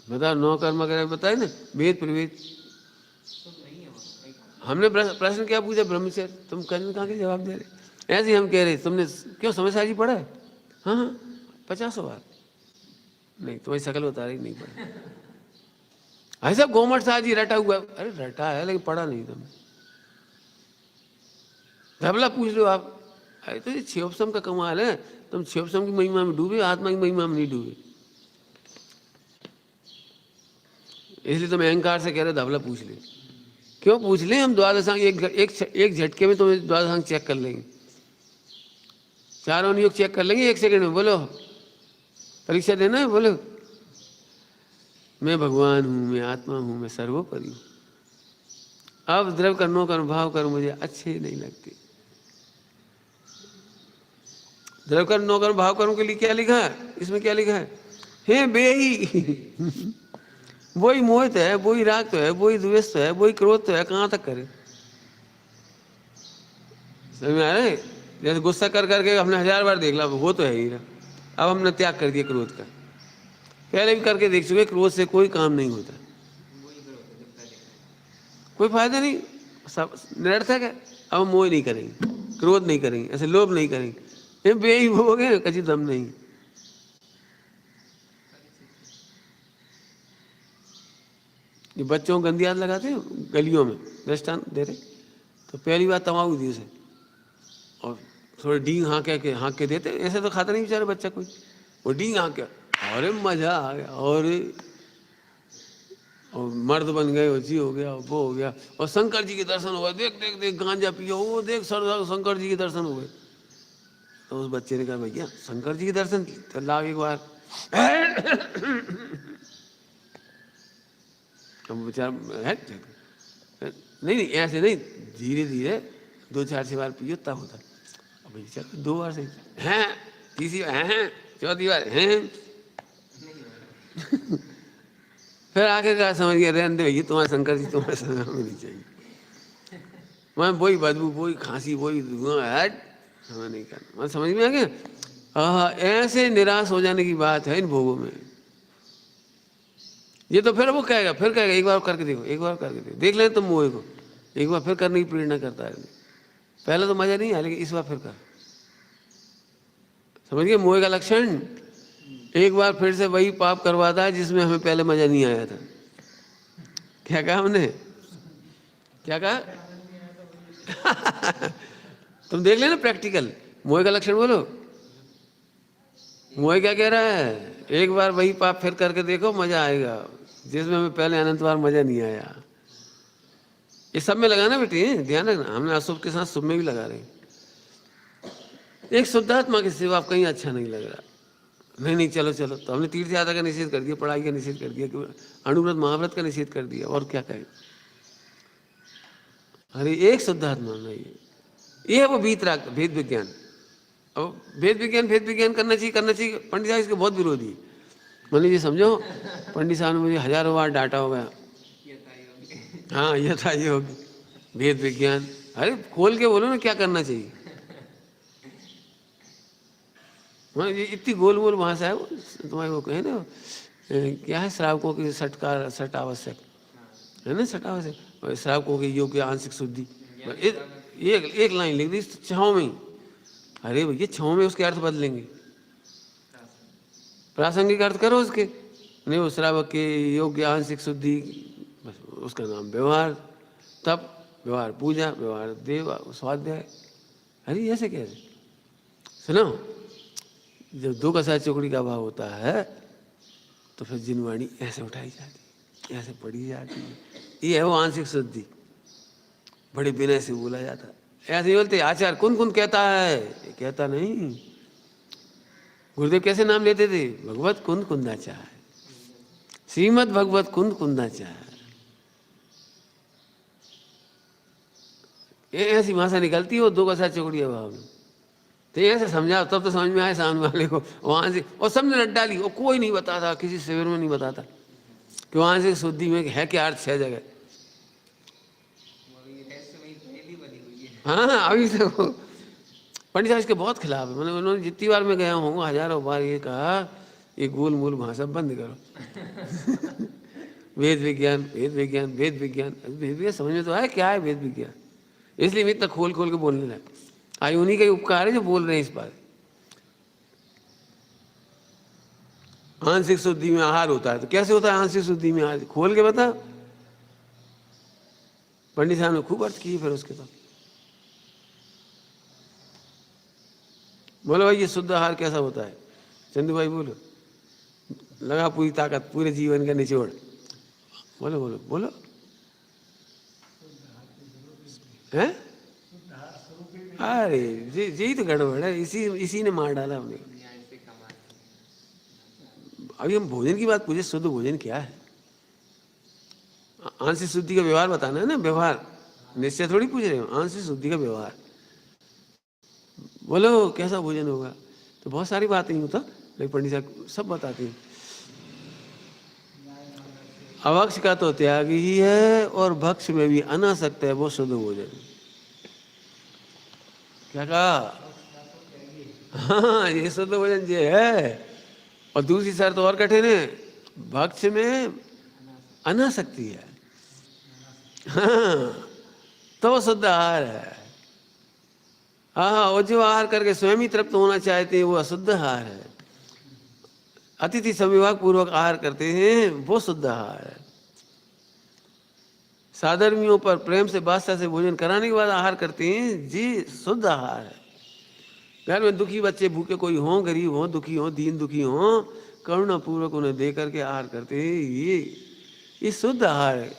बता नौ कर्म वगैरह बताए ना, वेद प्रवेद। हमने प्रश्न क्या पूछा, ब्रह्मचर्य, तुम कहाँ के जवाब दे रहे। ऐसे ही हम कह रहे तुमने क्यों समय साजी पढ़ा है। हाँ हाँ 50 बार नहीं, तुम्हारी शकल बता रही नहीं पढ़ा। ऐसा गोमट साजी रटा हुआ, अरे रटा है लेकिन पढ़ा नहीं तुमने। धबला पूछ लो आप, अरे तो ये क्षयोपशम का कमाल है, तुम क्षयोपशम की महिमा में डूबे, आत्मा की महिमा में नहीं डूबे। इसलिए तुम अहंकार से कह रहे धवला पूछ ले। क्यों पूछ ले? हम द्वादशांग एक झटके में तुम्हें द्वादशांग चेक कर लेंगे, चारों योग चेक कर लेंगे 1 सेकंड में। बोलो, परीक्षा देना है? बोलो, मैं भगवान हूँ, मैं आत्मा हूँ, मैं सर्वोपरि हूँ। अब द्रव्य कर्णों का अनुभव कर मुझे अच्छे नहीं लगते। द्रव्य कर्णों का अनुभव करूँ के लिए क्या लिखा है इसमें? क्या लिखा है? हे बेही वही मोहित है, वही राग तो है, वही द्वेष तो है, वही क्रोध तो है, कहाँ तक करे? समझ में आ रहा है? जैसे गुस्सा कर करके हमने 1000 बार देख ला, वो तो है ही ना। अब हमने त्याग कर दिया क्रोध का, पहले भी करके देख चुके, क्रोध से कोई काम नहीं होता, कोई फायदा नहीं, सब निरर्थक है। अब हम मोह नहीं करेंगे, क्रोध नहीं करेंगे, ऐसे लोभ नहीं करेंगे, ये बेही हो गए, कभी दम नहीं। ये बच्चों को गंदी आदत लगाते हैं गलियों में, दृष्टांत दे रहे, तो पहली बार तम्बाकू दी उसे और थोड़े डींग हाँक के देते, ऐसे तो खाता नहीं बेचारा बच्चा कोई, वो डींग हाँक के, अरे मजा आ गया, और मर्द बन गए, जी हो गया, वो हो गया, और शंकर जी के दर्शन हो गए, देख देख देख गांजा पियो, वो देख सर शंकर जी के दर्शन हो गए। तो उस बच्चे ने कहा भैया शंकर जी के दर्शन, तो लाओ एक बार। अब बेचारा है नहीं नहीं ऐसे नहीं, धीरे धीरे 2-4 बार पियो तब होता। अब बेचारा 2 बार से हैं, तीसरी बार हैं, चौथी बार हैं। फिर आगे का समझ गया, रहने दे भैया, तुम्हारे शंकर जी तुम्हारे संग में नहीं चाहिए, मैं वही बदबू, वही खांसी, वही धुआं, हट हमें नहीं करना। मैं समझ में आ गया। ऐसे निराश हो जाने की बात है इन भोगों में। ये तो फिर वो कहेगा, फिर कहेगा एक बार करके देखो, एक बार करके देखो, देख लें तुम मोह को, एक बार फिर करने की प्रेरणा करता है। पहले तो मजा नहीं आया, लेकिन इस बार फिर कर। समझ गए मोह का लक्षण? एक बार फिर से वही पाप करवाता है जिसमें हमें पहले मजा नहीं आया था। क्या कहा हमने? क्या कहा? तुम देख लेना प्रैक्टिकल। मोह का लक्षण बोलो। मोह क्या कह रहा है? एक बार वही पाप फिर करके देखो, मजा आएगा जिसमें हमें पहले अनंत बार मजा नहीं आया। ये सब में लगाना बेटी, ध्यान रखना, हमने अशुभ के साथ शुभ में भी लगा रहे। एक शुद्धात्मा के सिवा आप कहीं अच्छा नहीं लग रहा। नहीं चलो चलो, तो हमने तीर्थ यात्रा का निषेध कर दिया, पढ़ाई का निषेध कर दिया, अणुव्रत महाव्रत का निषेध कर दिया, और क्या कहें? अरे एक शुद्धात्मा नहीं, ये है वो भेद विज्ञान। अब भेद विज्ञान करना चाहिए। पंडित साहब इसके बहुत विरोधी है। मान लीजिए समझो, पंडित साहब ने मुझे 1000 बार डांटा होगा, हाँ ये था ये होगी भेद विज्ञान। अरे खोल के बोलो ना क्या करना चाहिए। हाँ ये इतनी गोल गोल भाषा है वो, तुम्हारे वो कहे ना क्या है, श्रावकों की सट आवश्यक है ना, सट आवश्यक, श्रावकों के योग की आंशिक शुद्धि, एक लाइन लिख दी 6 में। अरे भैया 6 में उसके अर्थ बदलेंगे, प्रासंगिक अर्थ करो उसके, नहीं वो श्रावक के योग की आंशिक शुद्धि, बस उसका नाम व्यवहार, तप व्यवहार पूजा, व्यवहार देव स्वाध्याय। अरे ऐसे कैसे? सुनो, जब 2 कसा चौकड़ी का भाव होता है तो फिर जिनवाणी ऐसे उठाई जाती है, ऐसे पढ़ी जाती है, ये है वो आंशिक शुद्धि। बड़े विनय से बोला जाता है, ऐसे ही बोलते आचार्य कुन कहता है, ये कहता नहीं। गुरुदेव कैसे नाम लेते थे? भगवत कुंद कुंदाचार्य, श्रीमद भगवत कुंद कुंदाचार्य। ऐसी भाषा निकलती है वो 2 कसा चौकड़ी भाव में। तो ऐसे समझाओ तब तो समझ में आए सामने वाले को, वहां से और सबने रट डाली, और कोई नहीं बताता, किसी शिविर में नहीं बताता कि वहां से शुद्धि में है क्या अर्थ 6 जगह। हाँ अभी तो पंडित साहब इसके बहुत खिलाफ है। मतलब उन्होंने जितनी बार मैं गया हूँ 1000 बार ये कहा, ये गोल मूल भाषा बंद करो। वेद विज्ञान समझ में तो आया क्या है वेद विज्ञान, इसलिए मैं इतना खोल के बोलने लगा। आई उन्हीं का उपकार है जो बोल रहे हैं इस बार। आंशिक शुद्धि में आहार होता है, तो कैसे होता है आंशिक शुद्धि में आहार? खोल के बता। पंडित साहब ने खूब अर्थ किए फिर उसके बाद। बोलो भाई ये शुद्ध आहार कैसा होता है? चंदू भाई बोलो, लगा पूरी ताकत, पूरे जीवन का निचोड़, बोलो बोलो बोलो। हैं? अरे यही तो गड़बड़ है, इसी इसी ने मार डाला हमने। अभी हम भोजन की बात पूछे, शुद्ध भोजन क्या है? आंशिक शुद्धि का व्यवहार बताना है ना, व्यवहार, निश्चय थोड़ी पूछ रहे हो, आंशिक शुद्धि का व्यवहार। बोलो कैसा भोजन होगा? तो बहुत सारी बातें यूँ तो, लेकिन पंडित साहब सब बताते हैं। अभक्ष का तो त्याग ही है, और भक्ष में भी अनासक्त है, वो शुद्ध भोजन। क्या कहा? हाँ ये शुद्ध भोजन ये है। और दूसरी शर्त और कठिन है, भक्ष में अनासक्ति है। हाँ तो शुद्ध आहार है। हाँ, और जो आहार करके स्वयं ही तृप्त होना चाहते हैं वो अशुद्ध आहार है। अतिथि संविभाग पूर्वक आहार करते हैं वो शुद्ध आहार है। साधर्मियों पर प्रेम से बादशाह से भोजन कराने के बाद आहार करते हैं जी शुद्ध आहार है। घर में दुखी बच्चे भूखे कोई हो, गरीब हो, दुखी हो, दीन दुखी हो, करुणा पूर्वक उन्हें दे करके आहार करते हैं, ये शुद्ध आहार है।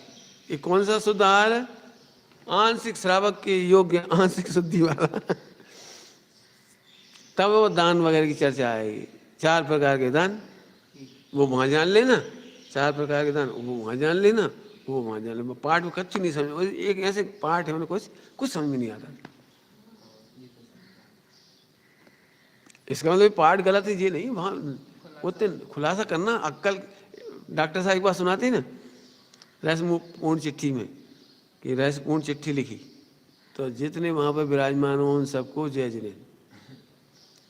ये कौन सा शुद्ध आहार है? आंशिक श्रावक के योग्य आंशिक शुद्धि वाला। तब वो दान वगैरह की चर्चा आएगी। 4 प्रकार के दान वो वहाँ जान लेना, 4 प्रकार के दान वो वहाँ जान लेना, वो वहाँ जान लेना। पाठ में कच्ची नहीं समझ, एक ऐसे पाठ है उन्हें कुछ समझ में नहीं आता। इसका मतलब पाठ गलत है ये नहीं, वहाँ उतने खुलासा करना। अक्कल डॉक्टर साहब एक बार सुनाते हैं ना, रहस्यपूर्ण चिट्ठी में, कि रहस्यपूर्ण चिट्ठी लिखी तो जितने वहाँ पर विराजमान हो उन सबको जय जिने।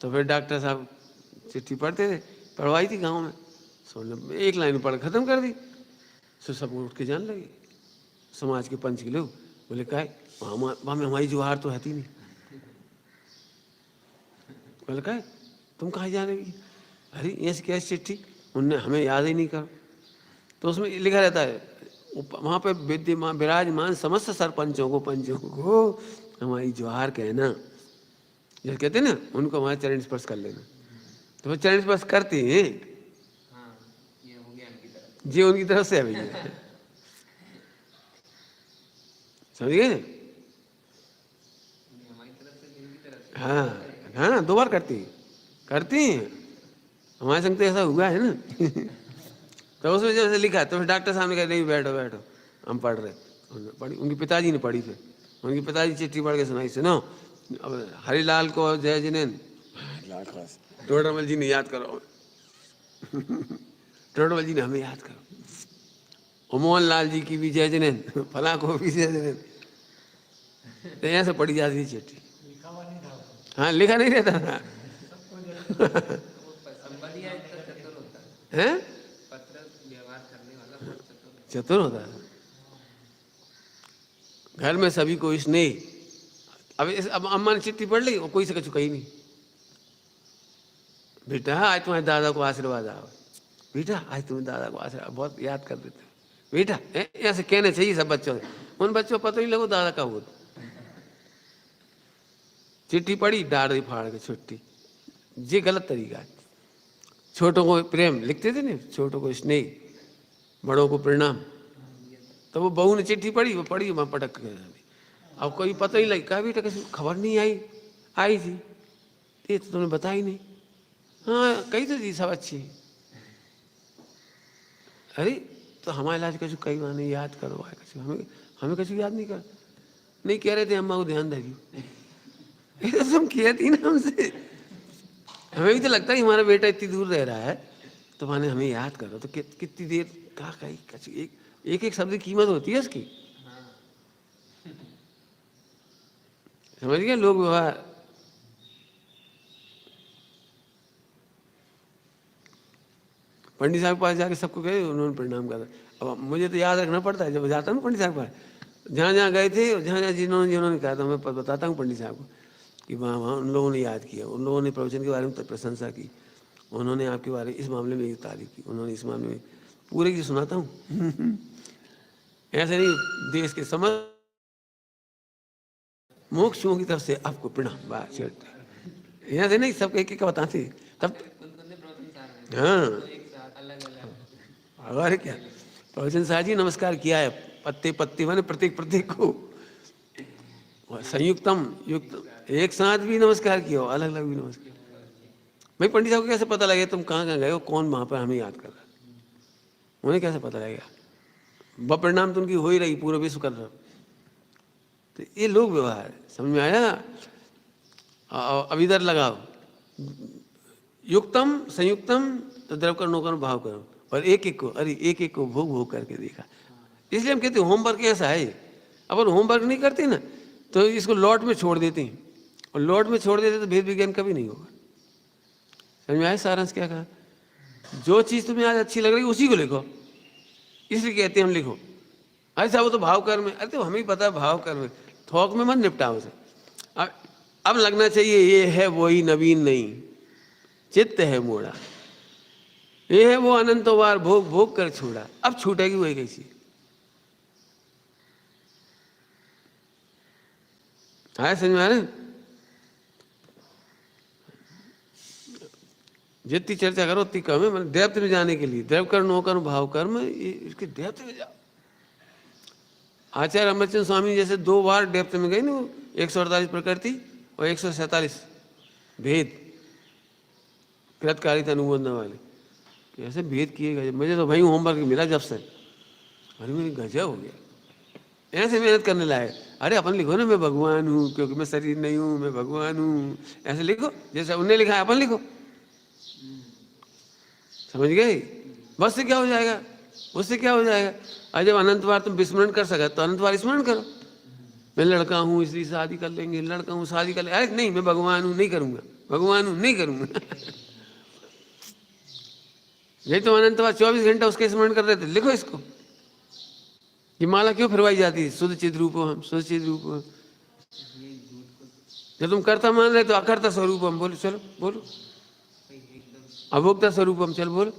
तो फिर डॉक्टर साहब चिट्ठी पढ़ते थे, पढ़वाई थी गांव में, सुन एक लाइन पढ़ खत्म कर दी। तो सब उठ के जान लगे, समाज के पंच के लोग बोले काहे वहाँ में हमारी जुहार तो रहती नहीं। बोले काहे तुम कहाँ जानेगी? अरे ऐसी कैसी चिट्ठी, उनने हमें याद ही नहीं कर। तो उसमें लिखा रहता है वहाँ पे विद्यमान विराजमान समस्त सरपंचों को पंचों को हमारी जुहार कहना। जैसे कहते हैं ना उनको हमारे चरण स्पर्श कर लेना। तो वो चरण स्पर्श करते हैं, जी उनकी तरफ से है भैया। समझ गए? हाँ हाँ 2 बार करती हैं। हमारे संग तो ऐसा हुआ है ना। तो उसमें जैसे लिखा है तो फिर डॉक्टर साहब ने कहा नहीं बैठो बैठो हम पढ़ रहे। पढ़ी, उनके पिताजी ने पढ़ी। फिर उनके पिताजी चिट्ठी पढ़ के सुनाई, सुनो अब हरिलाल को जय जिनेन, टोडरमल जी ने याद करो। टोडरमल जी ने हमें याद करो, और मोहन लाल जी की भी जय जिनेन, फला को भी जय जिनेन। तो यहाँ से पढ़ी जाती थी चिट्ठी। हाँ लिखा नहीं रहता था। हैं? चतुर होता है। घर में सभी को स्नेह। अब अम्मा ने चिट्ठी पढ़ ली और कोई से कुछ कही नहीं। बेटा आज तुम्हारे दादा को आशीर्वाद आओ, बेटा आज तुम्हें दादा को आशीर्वाद, बहुत याद कर देते बेटा। ऐसे कहने चाहिए सब बच्चों से। उन बच्चों को पता नहीं लगो दादा का हो। चिट्ठी पढ़ी डाल दी फाड़ के छुट्टी। ये गलत तरीका है। छोटों को प्रेम लिखते थे ना, छोटों को स्नेह, बड़ों को प्रणाम। तो वो बहू ने चिट्ठी पढ़ी, वो पढ़ी वहाँ पटक के। अब कोई पता ही लगी, कहा बेटा किसी खबर नहीं आई थी ये तो तुमने बताई नहीं। हाँ कही तो थी सब अच्छी। अरे तो हमारे इलाज कछु कई बार नहीं याद करो, हमें कछु याद नहीं कर। नहीं कह रहे थे अम्मा को ध्यान धरियो। ये तो तुम कहती ना हमसे। हमें भी तो लगता है हमारा बेटा इतनी दूर रह रहा है तो माने हमें याद करो। तो कितनी देर कहा कही, एक शब्द की कीमत होती है इसकी। समझ गए लोग व्यवहार। पंडित साहब के पास जाके सबको गए, उन्होंने प्रणाम करा। अब मुझे तो याद रखना पड़ता है जब जाता हूँ पंडित साहब के पास, जहाँ जहाँ गए थे, जहाँ जहाँ जिन्होंने कहा था मैं बताता हूँ पंडित साहब को कि वहाँ वहाँ उन लोगों ने याद किया, उन लोगों ने प्रवचन के बारे में प्रशंसा की, उन्होंने आपके बारे में इस मामले में तारीफ की, उन्होंने इस मामले में पूरे की सुनाता हूँ। ऐसे नहीं, देश के समस्त मोक्षों की तरफ से आपको प्रणाम। बात यहाँ से नहीं, सब एक एक का बताते तब। हाँ, अरे क्या प्रवचन साहब जी नमस्कार किया है, पत्ते पत्ते माने प्रत्येक प्रत्येक को, और संयुक्तम युक्त एक साथ भी नमस्कार किया हो, अलग अलग भी नमस्कार। भाई पंडित साहब को कैसे पता लगे तुम कहाँ कहाँ गए हो, कौन वहाँ पर हमें याद कर रहा है, उन्हें कैसे पता लगेगा? ब परिणाम तो उनकी हो ही रही, पूरा विश्व कर रहा। तो ये लोग व्यवहार है, समझ में आया? अब इधर लगाओ, युक्तम संयुक्तम तो द्रव करो नौकर भाव करो, और एक एक को, अरे एक एक को भोग भोग करके देखा। इसलिए हम कहते हैं होमवर्क ऐसा है, अपन होमवर्क नहीं करते ना तो इसको लॉट में छोड़ देते हैं, और लॉट में छोड़ देते तो भेद विज्ञान कभी नहीं होगा। समझ में आया सारांश क्या कहा? जो चीज़ तुम्हें आज अच्छी लग रही है उसी को लिखो, इसलिए कहते हैं हम लिखो। अरे साहब वो तो भाव कर्म है, अरे तो हमें पता है भाव कर्म है, थोक में मत निपटाओ उसे। अब लगना चाहिए ये है वही नवीन नहीं, चित्त है मोड़ा, ये है वो अनंतवार भोग भोग कर छोड़ा, अब छूटेगी वही कैसी? आया समझ में आ रहे? जितनी चर्चा करो उतनी कम है, मतलब डेप्थ में जाने के लिए द्रव कर्म नो कर्म भाव कर्म, इसके डेप्थ में जाओ। आचार्य अमरचंद स्वामी जैसे 2 बार डेप्थ में गए ना, 148 प्रकृति और 147 भेद कृतकारिता अनुबोधना वाले, कैसे भेद किए गए। मुझे तो भाई होमवर्क मिला जब से, अरे मेरी गजब हो गया, ऐसे मेहनत करने लायक। अरे अपन लिखो ना मैं भगवान हूँ क्योंकि मैं शरीर नहीं हूँ, मैं भगवान हूँ, ऐसे लिखो जैसे उन्हें लिखा है अपन लिखो, समझ गए? बस से क्या हो जाएगा, उससे क्या हो जाएगा? अरे जब अनंत बार तुम विस्मरण कर सके तो अनंत बार स्मरण करो। मैं लड़का हूँ इसलिए शादी कर लेंगे, लड़का हूँ शादी कर लेंगे, अरे नहीं मैं भगवान हूँ नहीं करूँगा, भगवान हूँ नहीं करूँगा। यही तो अनंत बार 24 घंटा उसके स्मरण कर रहे थे, लिखो इसको। ये माला क्यों फिरवाई जाती है? शुद्ध चिद रूप हम, शुद्ध चिद रूप हम। जब तुम कर्ता मान रहे तो अकर्ता स्वरूप हम, बोलो चलो बोलो, अभोक्ता स्वरूप हम, चल बोलो।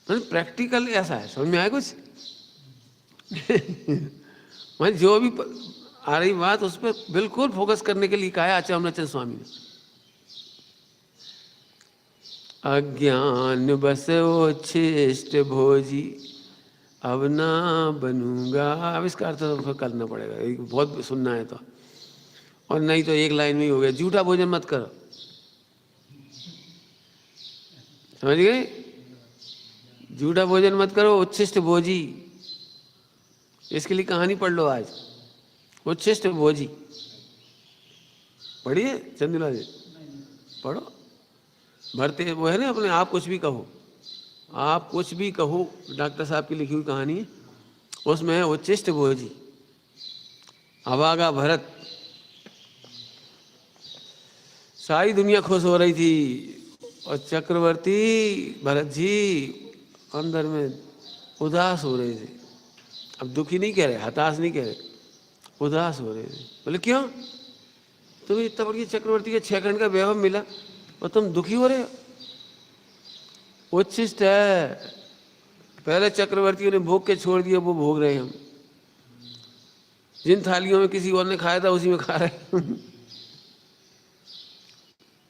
प्रैक्टिकल ऐसा है, समझ में आया कुछ? मैं जो भी आ रही बात उस पर बिल्कुल फोकस करने के लिए कहा है आचार्य अमरचंद स्वामी ने। अज्ञान बस उच्छिष्ट भोजी अब ना बनूंगा, अब इसका अर्थ तो करना पड़ेगा, बहुत सुनना है तो, और नहीं तो एक लाइन में ही हो गया, झूठा भोजन मत करो, समझ गए? झूठा भोजन मत करो, उच्छिष्ट भोजी। इसके लिए कहानी पढ़ लो आज, उच्छिष्ट भोजी पढ़िए चंदूलाल जी, पढ़ो। भरते वो है ना अपने आप कुछ भी कहो, आप कुछ भी कहो, डॉक्टर साहब की लिखी हुई कहानी है, उसमें है उच्छिष्ट भोजी। अभागा भरत, सारी दुनिया खुश हो रही थी और चक्रवर्ती भरत जी अंदर में उदास हो रहे थे। अब दुखी नहीं कह रहे, हताश नहीं कह रहे, उदास हो रहे थे। बोले क्यों? तुम्हें इतना बड़ी चक्रवर्ती के 6 खंड का वैभव मिला और तुम दुखी हो रहे हो? उच्छिष्ट है, पहले चक्रवर्तियों ने भोग के छोड़ दिया, वो भोग रहे हैं हम। जिन थालियों में किसी और ने खाया था उसी में खा रहे हैं।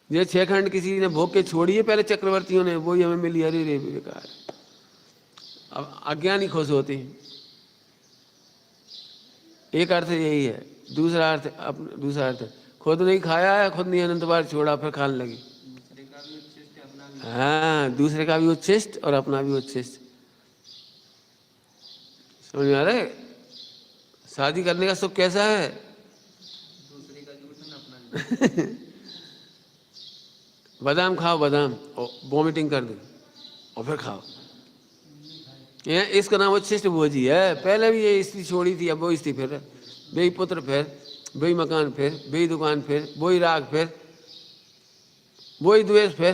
ये 6 खंड किसी ने भोग के छोड़ी है पहले चक्रवर्तियों ने, वही हमें मिली, अरे रे बेकार। अब अज्ञानी खुश होते हैं, एक अर्थ यही है। दूसरा अर्थ खुद नहीं खाया है, खुद नहीं अनंत बार छोड़ा, फिर खाने लगी। हाँ, दूसरे का भी उच्छिष्ट और अपना भी उच्छिष्ट। समझ में आ रहा है? शादी करने का सुख कैसा है? दूसरे का अपना। बादाम खाओ, बादाम, और वॉमिटिंग कर दो और फिर खाओ। ये इसका नाम उच्छिष्ट भोजी है। पहले भी ये स्त्री छोड़ी थी, अब वो स्त्री फिर, वही पुत्र फिर, वही मकान फिर, वही दुकान फिर, वही राग फिर, वही द्वेष फिर।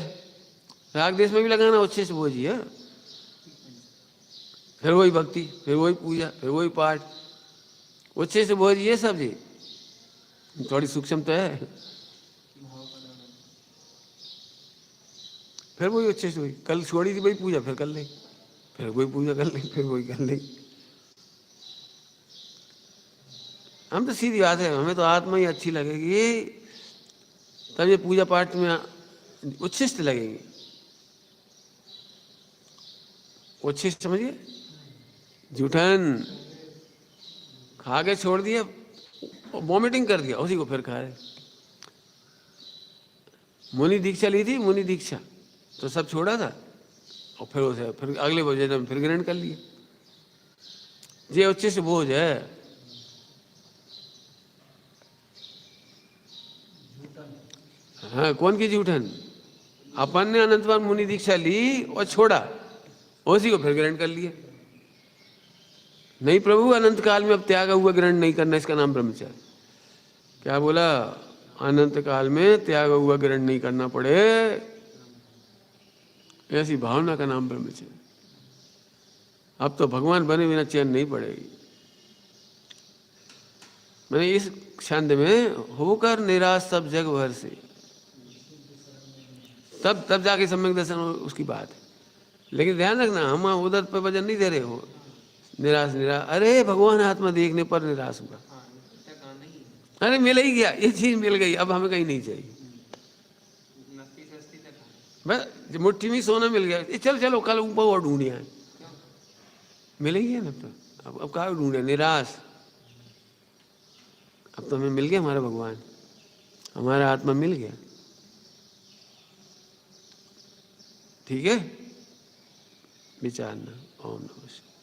राग देश में भी लगाना उच्छिष्ट भोजी है। फिर वही भक्ति, फिर वही पूजा, फिर वही पाठ, उच्छिष्ट भोजी ये सब जी। थोड़ी सूक्ष्म तो है। फिर वही उच्छिष्ट हुई, कल छोड़ी थी वही पूजा, फिर कर ले, फिर वही पूजा कर ले, फिर वही कर ले। हम तो सीधी बात है, हमें तो आत्मा ही अच्छी लगेगी, तब ये पूजा पाठ में उच्छिष्ट लगेंगे। उच्छिष्ट समझिए, जूठन खा के छोड़ दिया, वॉमिटिंग कर दिया, उसी को फिर खा रहे। मुनि दीक्षा ली थी, मुनि दीक्षा तो सब छोड़ा था, और फिर उसे फिर अगले भोजन में फिर ग्रहण कर लिए। ये उच्छिष्ट भोज है। हाँ, कौन की जूठन? अपन ने अनंत बार मुनि दीक्षा ली और छोड़ा, उसी को फिर ग्रहण कर लिए। नहीं प्रभु, अनंत काल में अब त्याग हुआ ग्रहण नहीं करना, इसका नाम ब्रह्मचर्य। क्या बोला? अनंत काल में त्याग हुआ ग्रहण नहीं करना पड़े, ऐसी भावना का नाम ब्रह्मचर्य। अब तो भगवान बने बिना चैन नहीं पड़ेगी। मैंने इस छंद में होकर निराश सब जग भर से, तब जाके सम्यक दर्शन उसकी बात है। लेकिन ध्यान रखना, हम उधर पे वजन नहीं दे रहे हो। निराश निराश, अरे भगवान आत्मा देखने पर निराश हुआ, अरे मिल ही गया, ये चीज मिल गई, अब हमें कहीं नहीं चाहिए। बस मुट्ठी में सोना मिल गया, चल चलो कल ऊपर और ढूंढे हैं, मिल ही गया ना। तो अब कहा ढूंढे? निराश। अब तो हमें मिल गया हमारा भगवान, हमारा आत्मा मिल गया। ठीक है, विचारना। ओम नमः शिवाय।